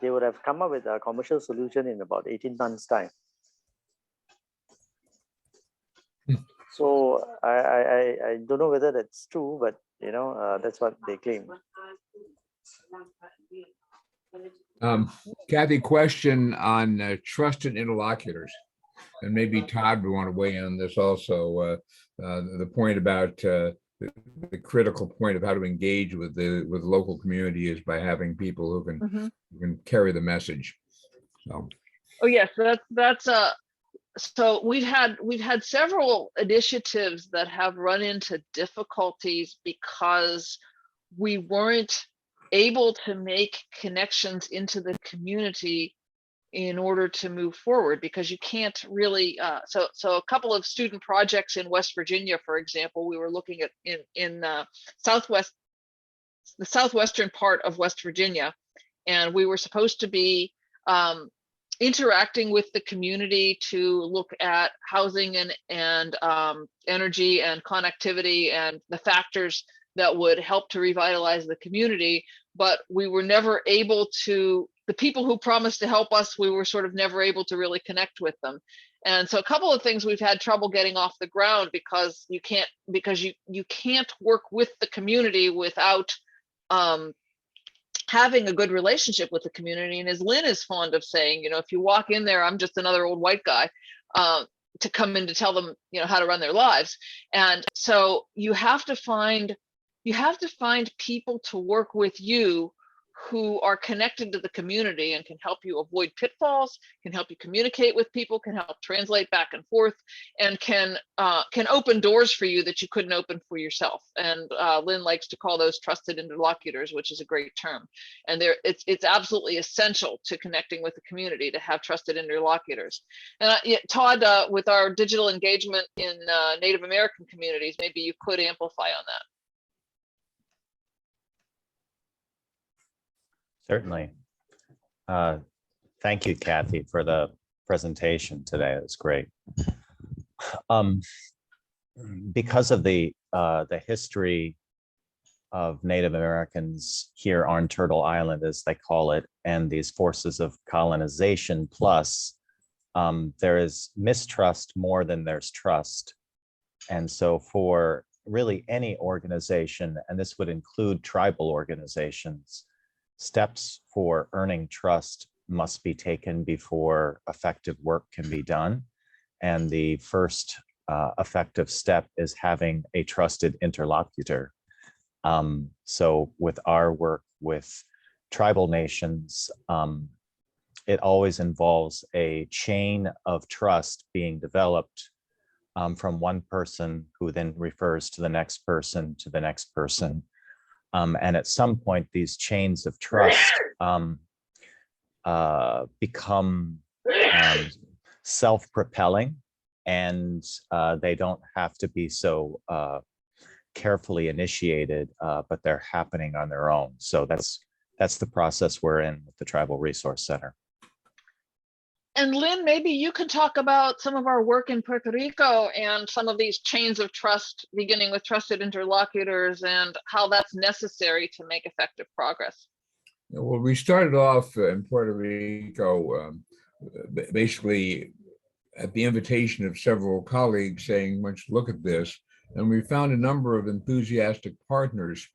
they would have come up with a commercial solution in about 18 months' time. So I don't know whether that's true, but you know, that's what they claim. Kathy, question on trusted interlocutors, and maybe Todd would want to weigh in on this also. The point about the critical point of how to engage with the local community is by having people who can carry the message. So. Oh yes, that's so we've had several initiatives that have run into difficulties because we weren't able to make connections into the community in order to move forward, because you can't really so a couple of student projects in West Virginia, for example, we were looking at in the southwestern part of West Virginia, and we were supposed to be interacting with the community to look at housing and energy and connectivity and the factors that would help to revitalize the community. But we were never able to, the people who promised to help us, we were sort of never able to really connect with them. And so a couple of things we've had trouble getting off the ground because you can't work with the community without having a good relationship with the community. And as Lynn is fond of saying, you know, if you walk in there, I'm just another old white guy to come in to tell them, you know, how to run their lives. And so you have to find people to work with you who are connected to the community and can help you avoid pitfalls, can help you communicate with people, can help translate back and forth, and can open doors for you that you couldn't open for yourself. And Lynn likes to call those trusted interlocutors, which is a great term. And it's absolutely essential to connecting with the community to have trusted interlocutors. And Todd, with our digital engagement in Native American communities, maybe you could amplify on that. Certainly. Thank you, Kathy, for the presentation today. It was great. Because of the history of Native Americans here on Turtle Island, as they call it, and these forces of colonization plus, there is mistrust more than there's trust. And so for really any organization, and this would include tribal organizations, steps for earning trust must be taken before effective work can be done. And the first effective step is having a trusted interlocutor. So with our work with tribal nations, it always involves a chain of trust being developed from one person who then refers to the next person to the next person. And at some point, these chains of trust become self-propelling, and they don't have to be so carefully initiated, but they're happening on their own. So that's the process we're in with the Tribal Resource Center. And Lynn, maybe you could talk about some of our work in Puerto Rico and some of these chains of trust, beginning with trusted interlocutors, and how that's necessary to make effective progress. Well, we started off in Puerto Rico, basically at the invitation of several colleagues saying, let's look at this. And we found a number of enthusiastic partners.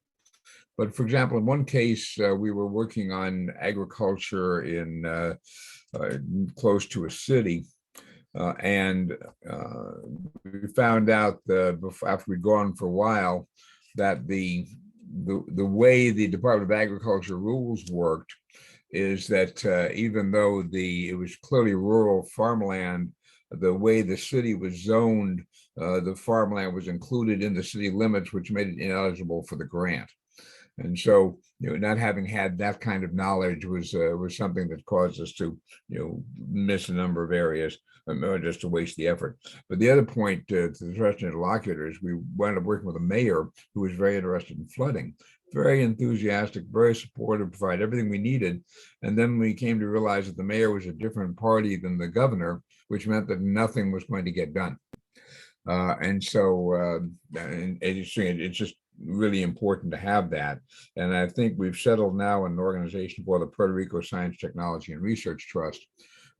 But for example, in one case, we were working on agriculture in close to a city. And we found out after we'd gone for a while that the way the Department of Agriculture rules worked is that even though it was clearly rural farmland, the way the city was zoned, the farmland was included in the city limits, which made it ineligible for the grant. And so, not having had that kind of knowledge was something that caused us to, miss a number of areas, or just to waste the effort. But the other point to the trusted interlocutors, we wound up working with a mayor who was very interested in flooding, very enthusiastic, very supportive, provide everything we needed. And then we came to realize that the mayor was a different party than the governor, which meant that nothing was going to get done. And it's just really important to have that. And I think we've settled now in an organization called the Puerto Rico Science, Technology, and Research Trust,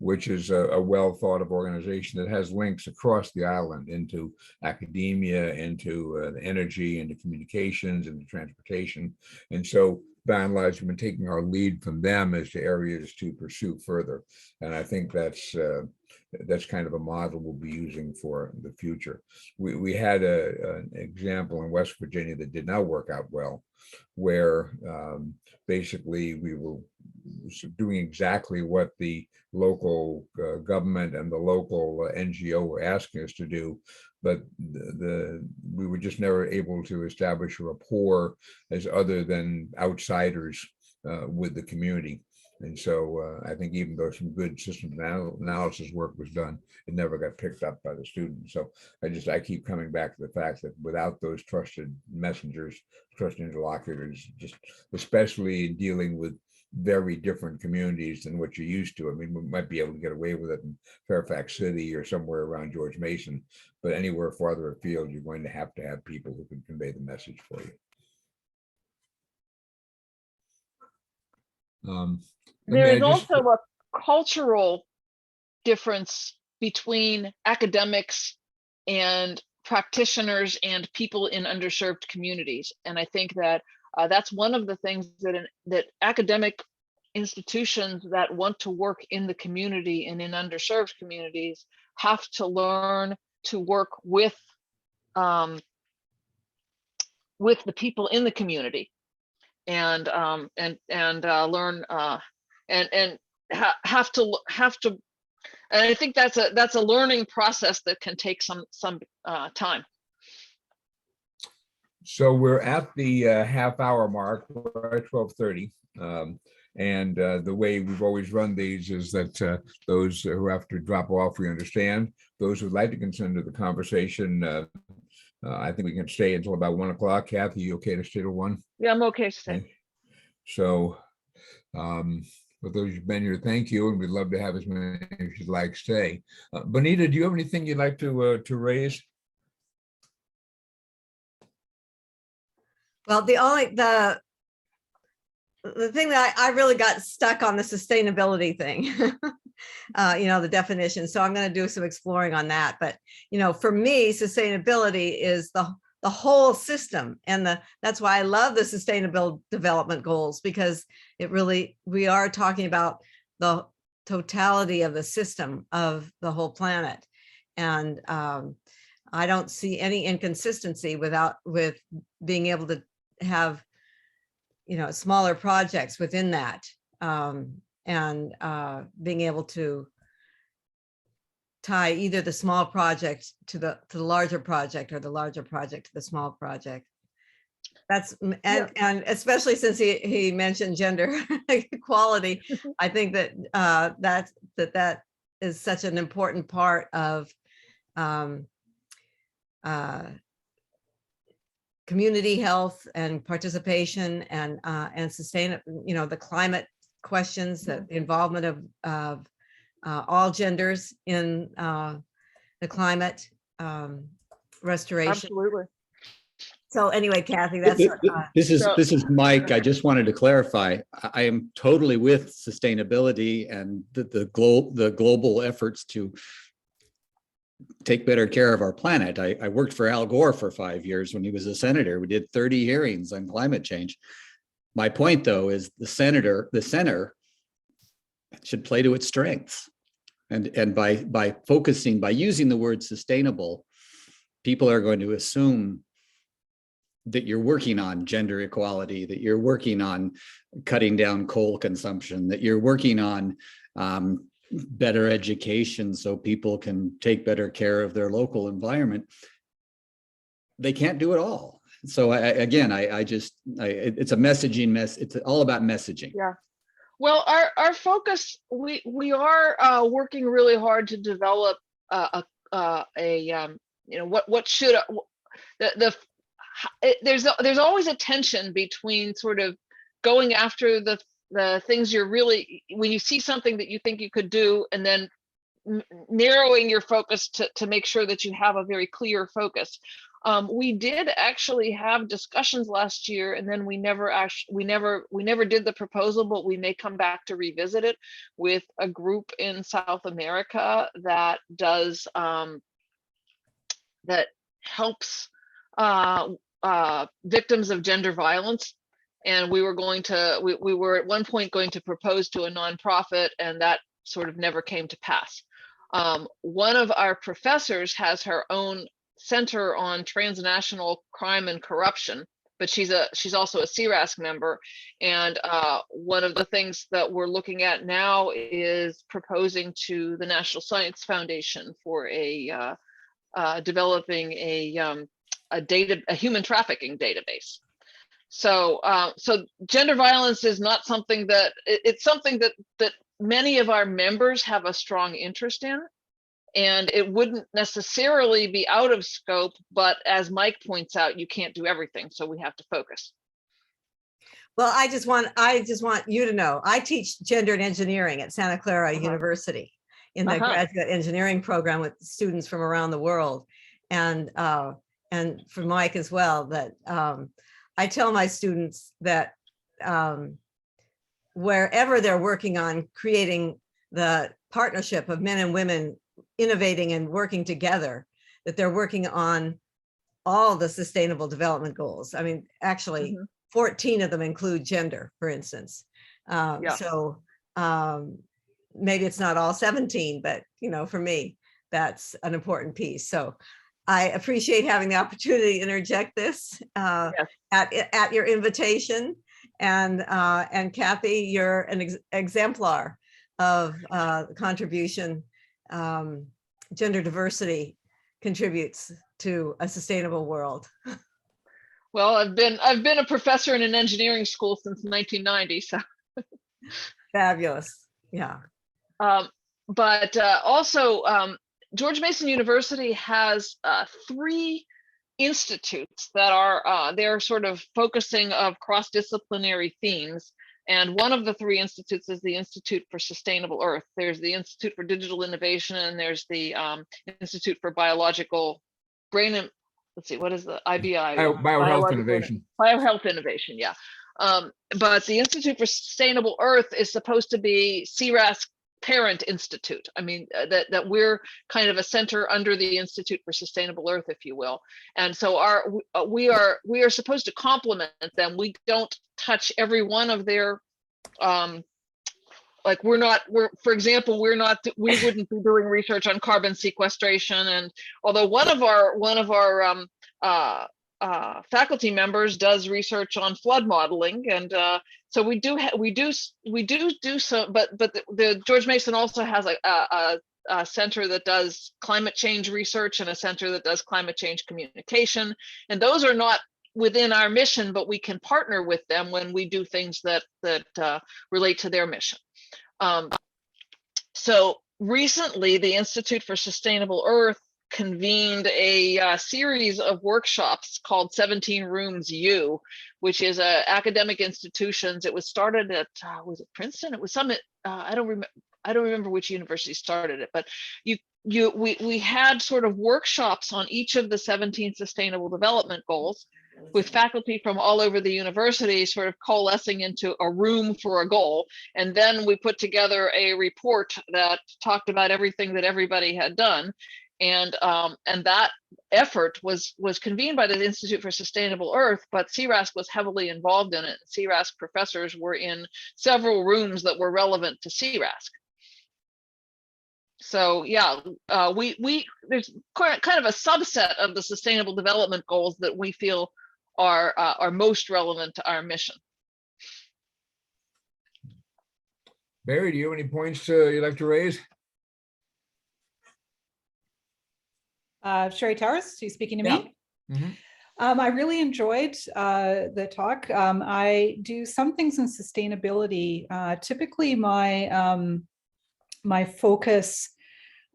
which is a well thought of organization that has links across the island into academia, into energy, into communications, into transportation. And so by and large, we've been taking our lead from them as to areas to pursue further. And I think that's kind of a model we'll be using for the future. We had an example in West Virginia that did not work out well, where basically we were doing exactly what the local government and the local NGO were asking us to do, but we were just never able to establish a rapport as other than outsiders with the community. And so I think even though some good systems analysis work was done, it never got picked up by the students. So I keep coming back to the fact that without those trusted messengers, trusted interlocutors, just especially in dealing with very different communities than what you're used to. I mean, we might be able to get away with it in Fairfax City or somewhere around George Mason, but anywhere farther afield, you're going to have people who can convey the message for you. There is also a cultural difference between academics and practitioners and people in underserved communities. And I think that that's one of the things that academic institutions that want to work in the community and in underserved communities have to learn to work with the people in the community, and learn and have to. And I think that's a learning process that can take some time. So we're at the half-hour mark. We're at 12:30, and the way we've always run these is that those who have to drop off, we understand. Those who'd like to continue the conversation, I think we can stay until about 1 o'clock. Kathy, you okay to stay till 1? Yeah, I'm okay to stay. Okay. So, for those who've been here, thank you, and we'd love to have as many as you'd like stay. Bonita, do you have anything you'd like to raise? Well, the thing that I really got stuck on the sustainability thing, the definition. So I'm going to do some exploring on that. But, for me, sustainability is the whole system. And that's why I love the Sustainable Development Goals, because we are talking about the totality of the system of the whole planet. And I don't see any inconsistency with being able to have smaller projects within that, and being able to tie either the small project to the larger project, or the larger project to the small project. And especially since he mentioned gender equality, I think that that is such an important part of community health and participation, and sustain, the climate questions, the involvement of all genders in the climate restoration. Absolutely. So anyway, Kathy, that's this is Mike. I just wanted to clarify. I am totally with sustainability and the global efforts to take better care of our planet. I worked for Al Gore for 5 years when he was a senator. We did 30 hearings on climate change. My point, though, is the center should play to its strengths. And by using the word sustainable, people are going to assume that you're working on gender equality, that you're working on cutting down coal consumption, that you're working on better education so people can take better care of their local environment. They can't do it all. So again, it's a messaging it's all about messaging. Yeah. Well, our focus, we are working really hard to develop what should there's always a tension between sort of going after the things you're really, when you see something that you think you could do, and then narrowing your focus to make sure that you have a very clear focus. We did actually have discussions last year, and then we never did the proposal, but we may come back to revisit it with a group in South America that does that helps victims of gender violence. And we were at one point going to propose to a nonprofit, and that sort of never came to pass. One of our professors has her own center on transnational crime and corruption, but she's also a C-RASC member. And one of the things that we're looking at now is proposing to the National Science Foundation for developing a human trafficking database. So gender violence is not something that, it's something that many of our members have a strong interest in, and it wouldn't necessarily be out of scope, but as Mike points out, you can't do everything, so we have to focus. Well, I just want you to know, I teach gender and engineering at Santa Clara University in the graduate engineering program with students from around the world, and for Mike as well, that I tell my students that wherever they're working on creating the partnership of men and women innovating and working together, that they're working on all the sustainable development goals. I mean, actually, 14 of them include gender, for instance. So maybe it's not all 17, but for me, that's an important piece. So I appreciate having the opportunity to interject this at your invitation. And Kathy, you're an exemplar of contribution. Gender diversity contributes to a sustainable world. Well, I've been a professor in an engineering school since 1990, so fabulous. Yeah. But also, George Mason University has 3 institutes that are they're sort of focusing of cross-disciplinary themes. And one of the 3 institutes is the Institute for Sustainable Earth. There's the Institute for Digital Innovation, and there's the Institute for Biological Brain and, let's see, what is the IBI? Biohealth Innovation. Biohealth Innovation, yeah. But the Institute for Sustainable Earth is supposed to be C-RASC parent institute. I mean, that we're kind of a center under the Institute for Sustainable Earth, if you will. And so we are supposed to complement them. We don't touch every one of their like for example, we wouldn't be doing research on carbon sequestration. And although one of our faculty members does research on flood modeling, and so we do some, but the George Mason also has a center that does climate change research and a center that does climate change communication, and those are not within our mission, but we can partner with them when we do things that relate to their mission. So recently, the Institute for Sustainable Earth convened a series of workshops called 17 Rooms U, which is academic institutions. It was started at was it Princeton? It was some I don't remember which university started it, but we had sort of workshops on each of the 17 sustainable development goals, with faculty from all over the university sort of coalescing into a room for a goal. And then we put together a report that talked about everything that everybody had done. And that effort was convened by the Institute for Sustainable Earth, but C-RASC was heavily involved in it. C-RASC professors were in several rooms that were relevant to C-RASC. So yeah, there's kind of a subset of the Sustainable Development Goals that we feel are most relevant to our mission. Barry, do you have any points you'd like to raise? Sherry Towers, are you speaking to me? I really enjoyed the talk. I do some things in sustainability. Typically, my focus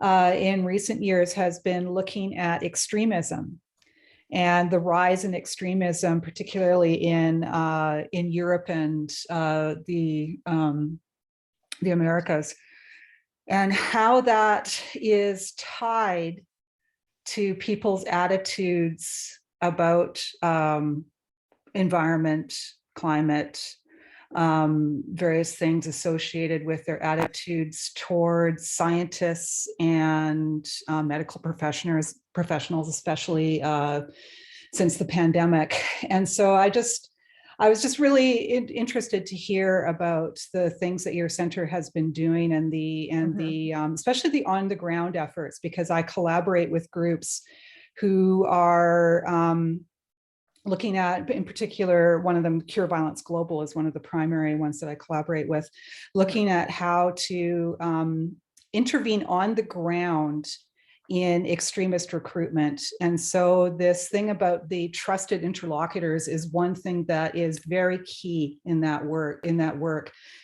in recent years has been looking at extremism and the rise in extremism, particularly in Europe and the Americas, and how that is tied to people's attitudes about environment, climate, various things associated with their attitudes towards scientists and medical professionals, especially since the pandemic. And so I was just really interested to hear about the things that your center has been doing and the especially the on the ground efforts, because I collaborate with groups who are looking at, in particular, one of them, Cure Violence Global, is one of the primary ones that I collaborate with, looking at how to intervene on the ground in extremist recruitment. And so this thing about the trusted interlocutors is one thing that is very key in that work,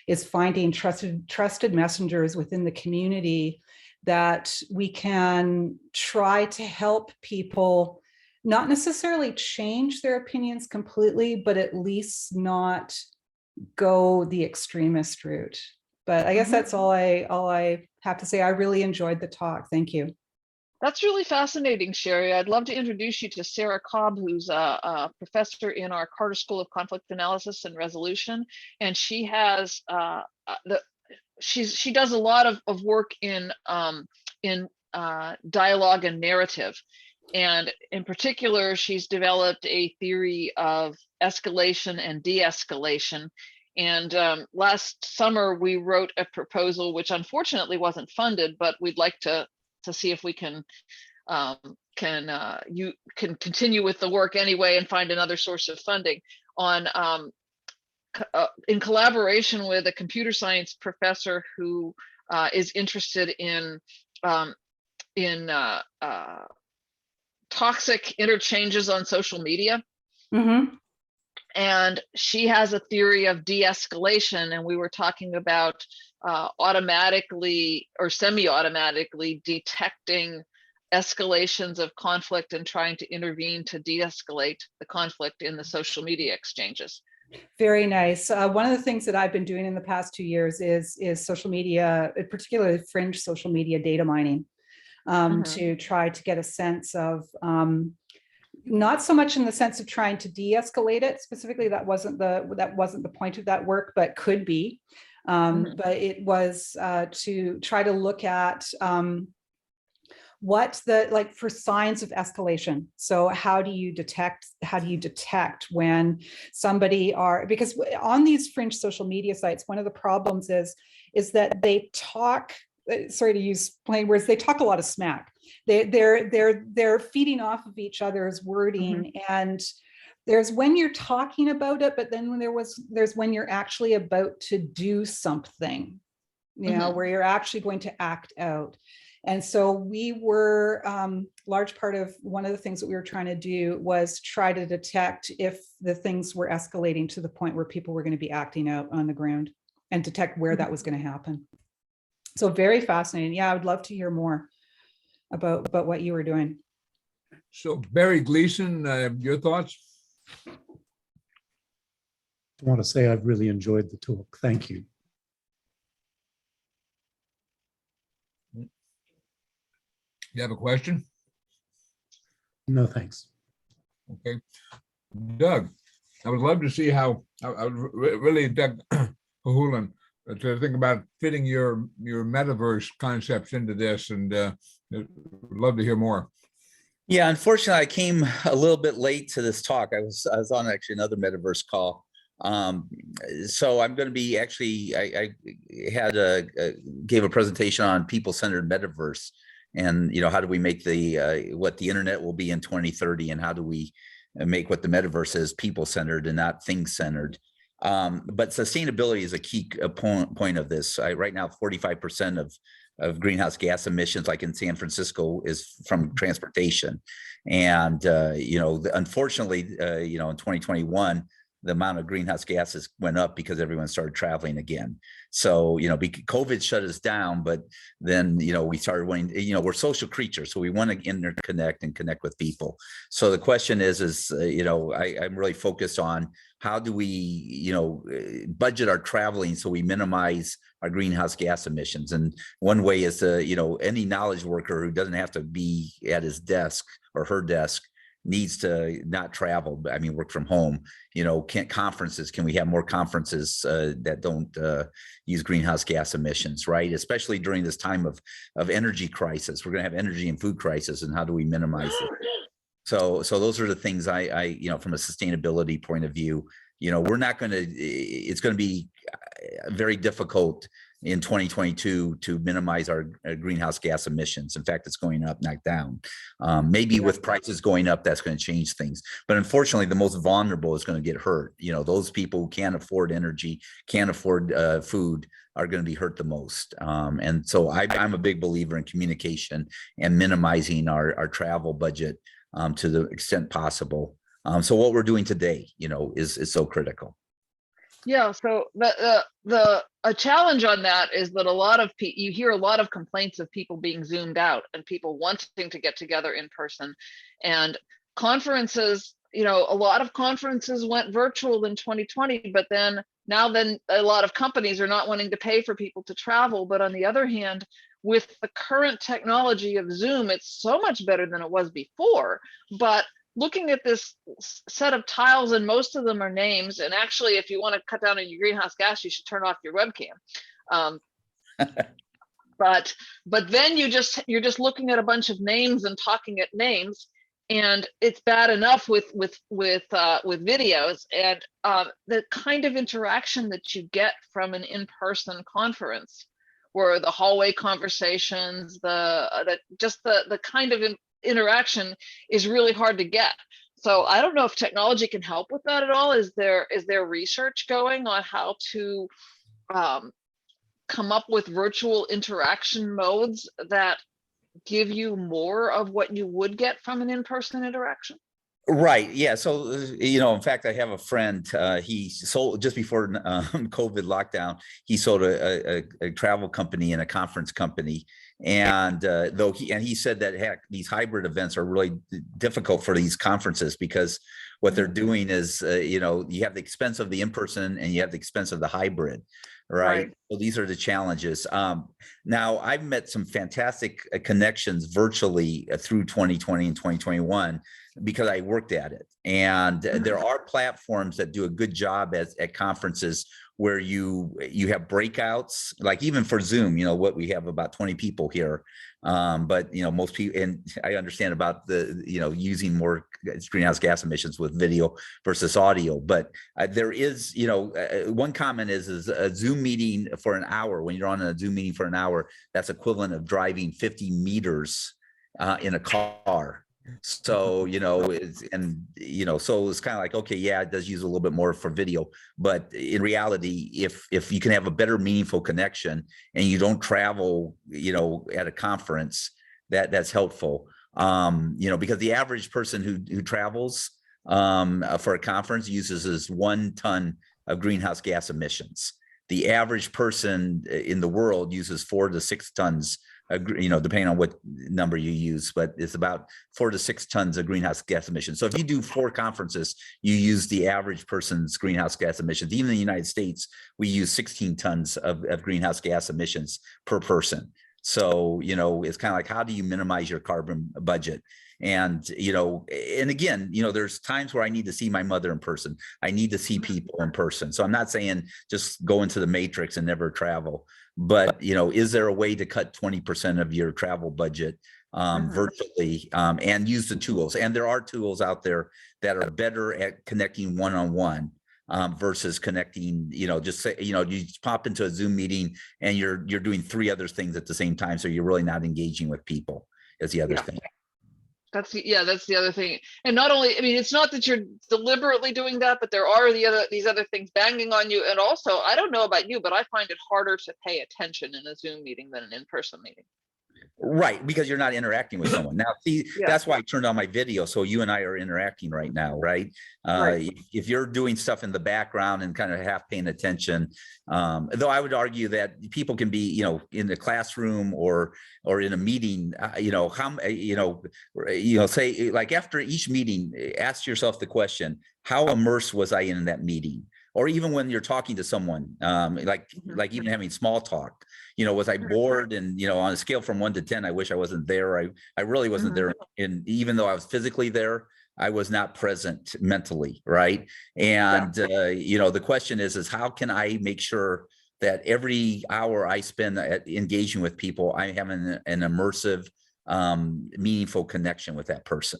is finding trusted messengers within the community that we can try to help people not necessarily change their opinions completely, but at least not go the extremist route. But I guess that's all I have to say. I really enjoyed the talk. Thank you. That's really fascinating, Sherry. I'd love to introduce you to Sarah Cobb, who's a professor in our Carter School of Conflict Analysis and Resolution, and she has she does a lot of work in dialogue and narrative. And in particular, she's developed a theory of escalation and de-escalation. And last summer, we wrote a proposal, which unfortunately wasn't funded, but we'd like to see if we can continue with the work anyway and find another source of funding on in collaboration with a computer science professor who is interested in toxic interchanges on social media. Mm-hmm. And she has a theory of de-escalation, and we were talking about automatically or semi-automatically detecting escalations of conflict and trying to intervene to de-escalate the conflict in the social media exchanges. Very nice. One of the things that I've been doing in the past 2 years is social media, particularly fringe social media data mining, to try to get a sense of, not so much in the sense of trying to de-escalate it. Specifically, that wasn't the point of that work, but could be. But it was to try to look at what for signs of escalation. So how do you detect when somebody because on these fringe social media sites, one of the problems is that they talk, sorry to use plain words, they talk a lot of smack. They're feeding off of each other's wording, and there's when you're talking about it, but then there's when you're actually about to do something, where you're actually going to act out. And so we were, large part of one of the things that we were trying to do was try to detect if the things were escalating to the point where people were going to be acting out on the ground, and detect where that was going to happen. So very fascinating. Yeah, I would love to hear more about what you were doing. So Barry Gleason, your thoughts? I want to say I've really enjoyed the talk. Thank you. You have a question? No, thanks. Okay. Doug, I would love to see how, I would really, Doug Hulan, to think about fitting your metaverse concepts into this, and would love to hear more. Yeah, unfortunately, I came a little bit late to this talk. I was on actually another metaverse call. So I'm going to be I gave a presentation on people-centered metaverse, and how do we make what the internet will be in 2030, and how do we make what the metaverse is people-centered and not thing-centered. But sustainability is a key point of this. Right now, 45% of greenhouse gas emissions, like in San Francisco, is from transportation. And, unfortunately, in 2021, the amount of greenhouse gases went up because everyone started traveling again. So, COVID shut us down, but then, we started wanting, we're social creatures, so we want to interconnect and connect with people. So the question is, I'm really focused on how do we, budget our traveling so we minimize our greenhouse gas emissions. And one way is to, any knowledge worker who doesn't have to be at his desk or her desk needs to not travel, I mean, work from home. Can we have more conferences that don't use greenhouse gas emissions, right? Especially during this time of energy crisis. We're going to have energy and food crisis, and how do we minimize it? So those are the things I from a sustainability point of view, it's going to be very difficult in 2022 to minimize our greenhouse gas emissions. In fact, it's going up, not down. Maybe with prices going up, that's going to change things. But unfortunately, the most vulnerable is going to get hurt. Those people who can't afford energy, can't afford food, are going to be hurt the most. And so I'm a big believer in communication and minimizing our travel budget to the extent possible. So what we're doing today, is so critical. Yeah, so a challenge on that is that you hear a lot of complaints of people being zoomed out and people wanting to get together in person. And conferences, a lot of conferences went virtual in 2020, but then a lot of companies are not wanting to pay for people to travel. But on the other hand, with the current technology of Zoom, it's so much better than it was before. But looking at this set of tiles, and most of them are names, and actually, if you want to cut down on your greenhouse gas, you should turn off your webcam. But then you're just looking at a bunch of names and talking at names, and it's bad enough with videos, and the kind of interaction that you get from an in-person conference, where the hallway conversations, the kind of interaction is really hard to get. So I don't know if technology can help with that at all. Is there research going on how to come up with virtual interaction modes that give you more of what you would get from an in-person interaction? Right. Yeah. So, in fact, I have a friend, he sold just before COVID lockdown, he sold a travel company and a conference company. And he said that, heck, these hybrid events are really difficult for these conferences, because what they're doing is, you have the expense of the in-person and you have the expense of the hybrid. Right. So these are the challenges. Now, I've met some fantastic connections virtually through 2020 and 2021 because I worked at it. And there are platforms that do a good job at conferences where you have breakouts, like even for Zoom, what we have about 20 people here. But most people, and I understand about the using more greenhouse gas emissions with video versus audio, but there is one comment is a Zoom meeting for an hour. When you're on a Zoom meeting for an hour, that's equivalent of driving 50 meters in a car. So so it's kind of like, okay, yeah, it does use a little bit more for video, but in reality, if you can have a better meaningful connection and you don't travel at a conference, that's helpful. Because the average person who travels for a conference uses 1 ton of greenhouse gas emissions. The average person in the world uses 4 to 6 tons, depending on what number you use, but it's about 4 to 6 tons of greenhouse gas emissions. So if you do 4 conferences, you use the average person's greenhouse gas emissions. Even in the United States, we use 16 tons of greenhouse gas emissions per person. So, it's kind of like, how do you minimize your carbon budget? And, and again, there's times where I need to see my mother in person. I need to see people in person. So I'm not saying just go into the matrix and never travel, but, is there a way to cut 20% of your travel budget virtually and use the tools? And there are tools out there that are better at connecting one-on-one versus connecting, just say, you just pop into a Zoom meeting and you're doing 3 other things at the same time. So you're really not engaging with people is the other thing. That's the other thing. And not only, I mean, it's not that you're deliberately doing that, but there are these other things banging on you. And also, I don't know about you, but I find it harder to pay attention in a Zoom meeting than an in-person meeting. Right, because you're not interacting with someone. Now, see, Yeah. that's why I turned on my video, so you and I are interacting right now, right? Right. If you're doing stuff in the background and kind of half paying attention, though I would argue that people can be, you know, in the classroom or in a meeting, you know, say like after each meeting, ask yourself the question, how immersed was I in that meeting? Or even when you're talking to someone, like even having small talk, you know, was I bored? And, you know, on a scale from 1 to 10, I wish I wasn't there. I really wasn't there. And even though I was physically there, I was not present mentally. Right. And, you know, the question is how can I make sure that every hour I spend engaging with people, I have an immersive, meaningful connection with that person?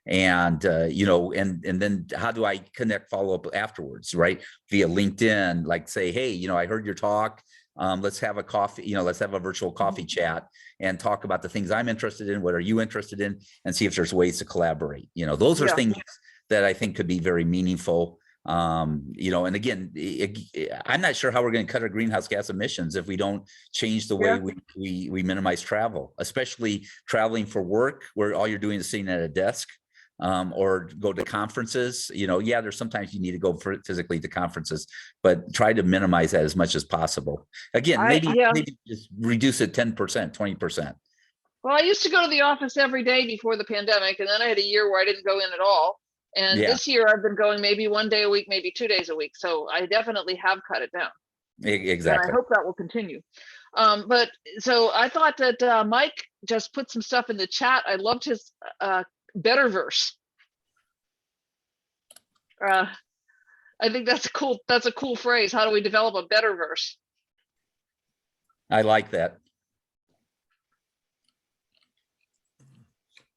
And, you know, and then how do I connect, follow up afterwards, right? Via LinkedIn, like say, hey, you know, I heard your talk. Let's have a coffee, you know, let's have a virtual coffee chat and talk about the things I'm interested in. What are you interested in? And see if there's ways to collaborate. You know, those are things that I think could be very meaningful. You know, and again, I'm not sure how we're going to cut our greenhouse gas emissions if we don't change the way we minimize travel, especially traveling for work where all you're doing is sitting at a desk. Or go to conferences, you know, there's sometimes you need to go physically to conferences, but try to minimize that as much as possible. Again, maybe just reduce it 10%, 20%. Well, I used to go to the office every day before the pandemic, and then I had a year where I didn't go in at all. And this year I've been going maybe 1 day a week, maybe 2 days a week. So I definitely have cut it down. Exactly. And I hope that will continue. But so I thought that Mike just put some stuff in the chat. I loved his betterverse. I think that's a cool phrase. How do we develop a betterverse? I like that.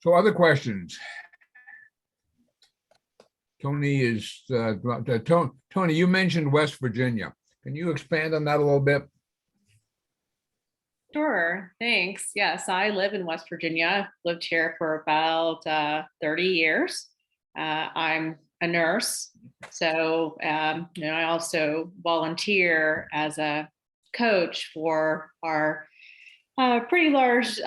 So other questions? Tony is, Tony, you mentioned West Virginia. Can you expand on that a little bit? Sure, thanks. Yes, I live in West Virginia. Lived here for about 30 years. I'm a nurse, so you know, I also volunteer as a coach for our pretty large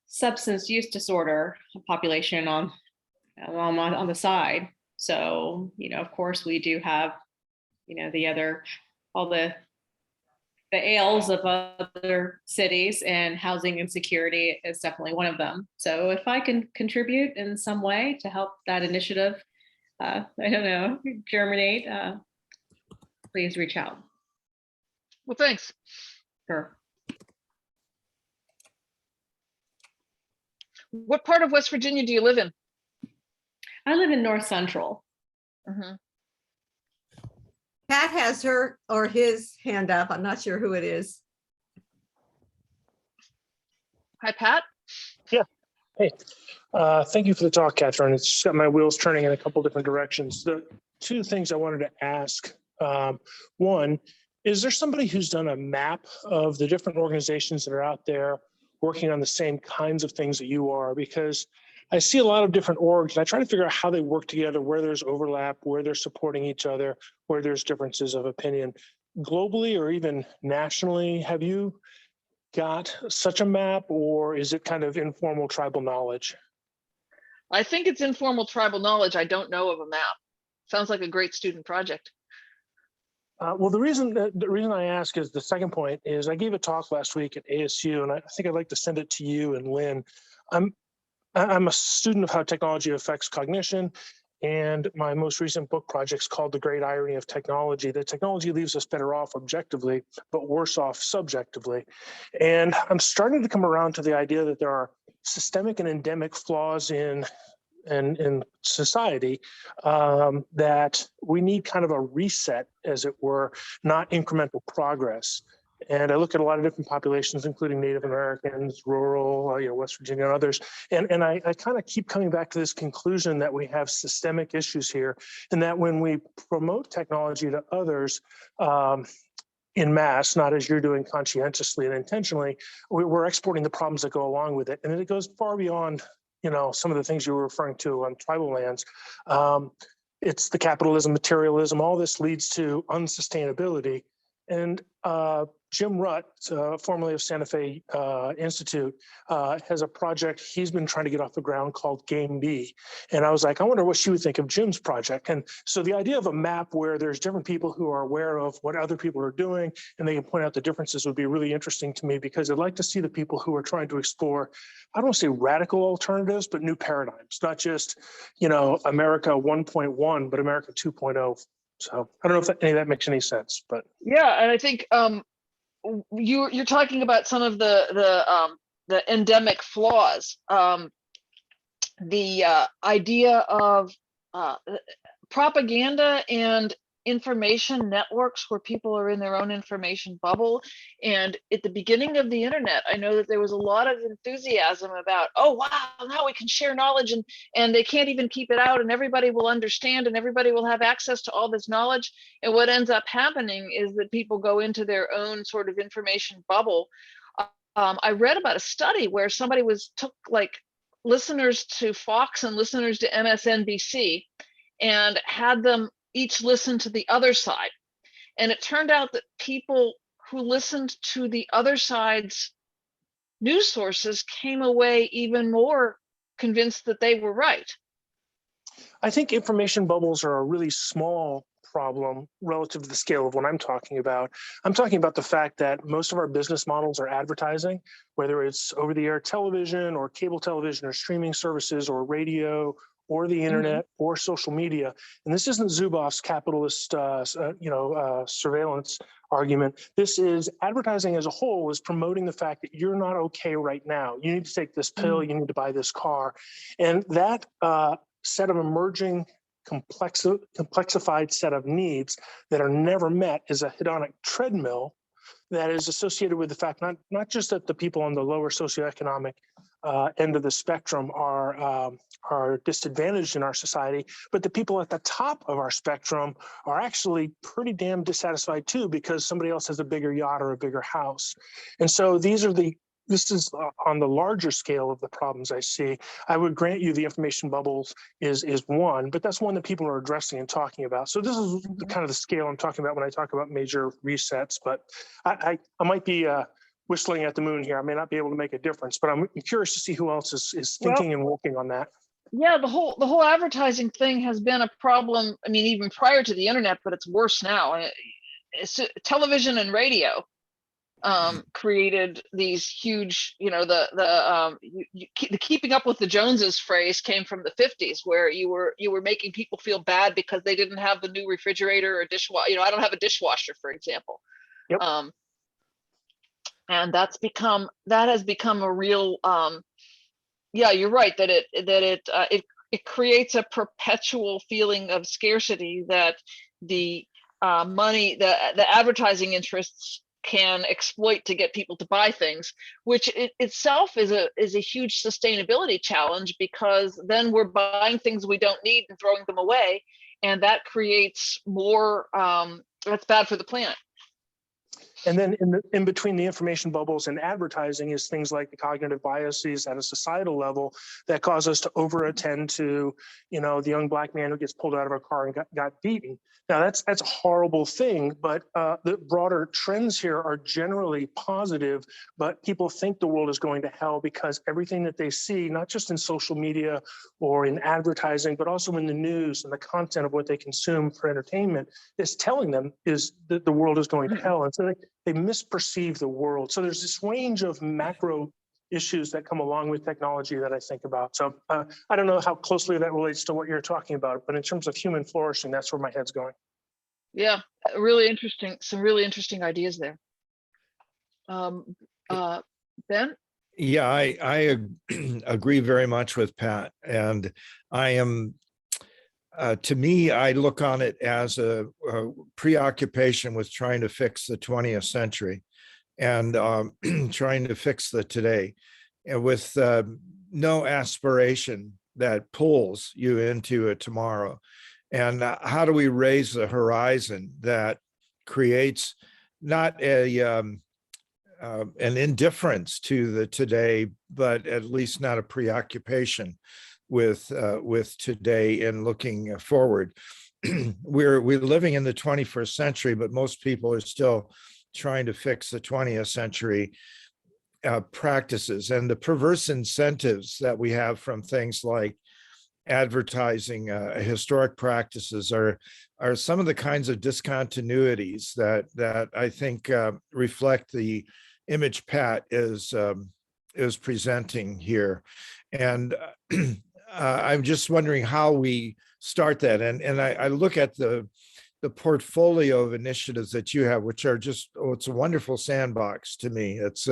substance use disorder population on the side. So, you know, of course, we do have, you know, all the ails of other cities, and housing insecurity is definitely one of them. So if I can contribute in some way to help that initiative, I don't know, germinate, please reach out. Well, thanks. Sure. What part of West Virginia do you live in? I live in North Central. Pat has her or his hand up. I'm not sure who it is. Hi, Pat. Yeah. Hey, thank you for the talk, Kathryn. It's got my wheels turning in a couple different directions. The two things I wanted to ask. One, is there somebody who's done a map of the different organizations that are out there working on the same kinds of things that you are? Because I see a lot of different orgs, and I try to figure out how they work together, where there's overlap, where they're supporting each other, where there's differences of opinion. Globally or even nationally, have you got such a map, or is it kind of informal tribal knowledge? I think it's informal tribal knowledge. I don't know of a map. Sounds like a great student project. Well, the reason I ask is the second point is I gave a talk last week at ASU, and I think I'd like to send it to you and Lynn. I'm a student of how technology affects cognition, and my most recent book project is called The Great Irony of Technology. That technology leaves us better off objectively, but worse off subjectively. And I'm starting to come around to the idea that there are systemic and endemic flaws in society, that we need kind of a reset, as it were, not incremental progress. And I look at a lot of different populations, including Native Americans, rural, West Virginia, and others. And I kind of keep coming back to this conclusion that we have systemic issues here, and that when we promote technology to others in mass, not as you're doing conscientiously and intentionally, we're exporting the problems that go along with it. And it goes far beyond some of the things you were referring to on tribal lands. It's the capitalism, materialism, all this leads to unsustainability. And Jim Rutt, formerly of Santa Fe Institute, has a project he's been trying to get off the ground called Game B. And I was like, I wonder what she would think of Jim's project. And so the idea of a map where there's different people who are aware of what other people are doing and they can point out the differences would be really interesting to me, because I'd like to see the people who are trying to explore, I don't want to say radical alternatives, but new paradigms, not just, America 1.1, but America 2.0. So I don't know if any of that makes any sense, but. Yeah, and I think you're talking about some of the endemic flaws. The idea of propaganda and information networks where people are in their own information bubble. And at the beginning of the internet, I know that there was a lot of enthusiasm about, oh, wow, now we can share knowledge, and they can't even keep it out, and everybody will understand and everybody will have access to all this knowledge. And what ends up happening is that people go into their own sort of information bubble. I read about a study where somebody took like listeners to Fox and listeners to MSNBC and had them each listen to the other side. And it turned out that people who listened to the other side's news sources came away even more convinced that they were right. I think information bubbles are a really small problem relative to the scale of what I'm talking about. I'm talking about the fact that most of our business models are advertising, whether it's over-the-air television or cable television or streaming services or radio or the internet or social media. And this isn't Zuboff's capitalist, surveillance argument. This is advertising as a whole is promoting the fact that you're not okay right now. You need to take this pill, you need to buy this car. And that set of emerging complexified set of needs that are never met is a hedonic treadmill that is associated with the fact not just that the people on the lower socioeconomic end of the spectrum are disadvantaged in our society, but the people at the top of our spectrum are actually pretty damn dissatisfied too, because somebody else has a bigger yacht or a bigger house. And so this is on the larger scale of the problems I see. I would grant you the information bubbles is one, but that's one that people are addressing and talking about. So this is the kind of the scale I'm talking about when I talk about major resets, but I might be whistling at the moon here. I may not be able to make a difference, but I'm curious to see who else is thinking and working on that. Yeah, the whole advertising thing has been a problem. I mean, even prior to the internet, but it's worse now. Television and radio created these huge, the keeping up with the Joneses phrase came from the 50s, where you were making people feel bad because they didn't have the new refrigerator or dishwasher. I don't have a dishwasher, for example. Yep. And that has become a real yeah, you're right that it creates a perpetual feeling of scarcity that the money, the advertising interests can exploit to get people to buy things, which itself is a huge sustainability challenge, because then we're buying things we don't need and throwing them away, and that creates more. That's bad for the planet. And then in between the information bubbles and advertising is things like the cognitive biases at a societal level that cause us to over-attend to, the young black man who gets pulled out of a car and got beaten. Now that's a horrible thing, but the broader trends here are generally positive, but people think the world is going to hell because everything that they see, not just in social media or in advertising, but also in the news and the content of what they consume for entertainment, is telling them is that the world is going to hell. And so they misperceive the world. So there's this range of macro issues that come along with technology that I think about. So I don't know how closely that relates to what you're talking about, but in terms of human flourishing, that's where my head's going. Yeah, really interesting. Some really interesting ideas there. Ben? Yeah, I agree very much with Pat. And I am, to me, I look on it as a preoccupation with trying to fix the 20th century and trying to fix the today, and with no aspiration that pulls you into a tomorrow. And how do we raise the horizon that creates not a an indifference to the today, but at least not a preoccupation with today and looking forward. We're living in the 21st century, but most people are still trying to fix the 20th century practices, and the perverse incentives that we have from things like advertising, historic practices are some of the kinds of discontinuities that I think reflect the image Pat is presenting here. And I'm just wondering how we start that. And I look at the portfolio of initiatives that you have, which are just, it's a wonderful sandbox to me. It's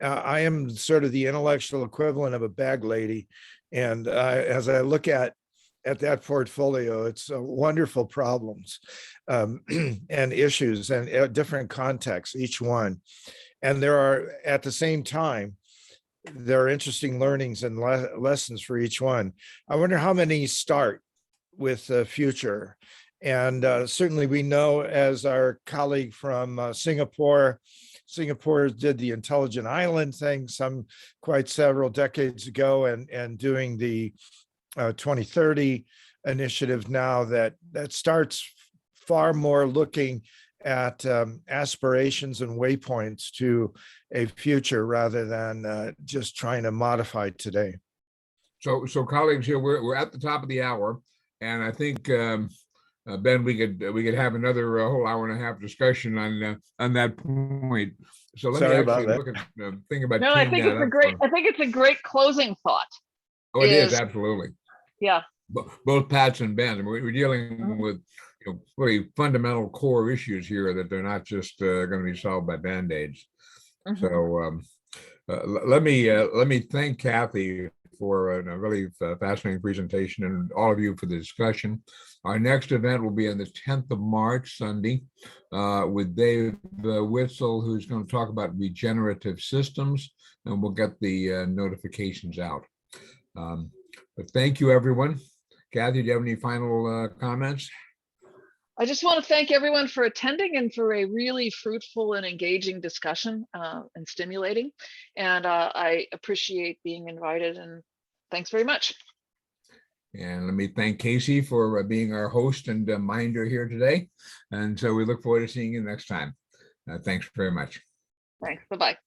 I am sort of the intellectual equivalent of a bag lady. And as I look at that portfolio, it's wonderful problems and issues and different contexts, each one. And there are, at the same time, there are interesting learnings and lessons for each one. I wonder how many start with the future. And certainly we know, as our colleague from Singapore did the intelligent island thing quite several decades ago, and doing the 2030 initiative now that starts far more looking at aspirations and waypoints to a future rather than just trying to modify today. So colleagues, here we're at the top of the hour, and I think Ben, we could have another whole hour and a half discussion on that point. So let Sorry me about actually that. look at think about. No, I teeing think that up for- I think it's a great closing thought. Oh, it is is- absolutely. Yeah. Both Pats and Ben. I mean, we're dealing Mhm. with really fundamental core issues here that they're not just going to be solved by band-aids. Mhm. So let me thank Kathy for a really fascinating presentation, and all of you for the discussion. Our next event will be on the 10th of March, Sunday, with Dave Witzel, who's going to talk about regenerative systems, and we'll get the notifications out. But thank you, everyone. Kathy, do you have any final comments? I just want to thank everyone for attending and for a really fruitful and engaging discussion and stimulating. And I appreciate being invited, and thanks very much. And let me thank Casey for being our host and minder here today. And so we look forward to seeing you next time. Thanks very much. Thanks. Bye-bye.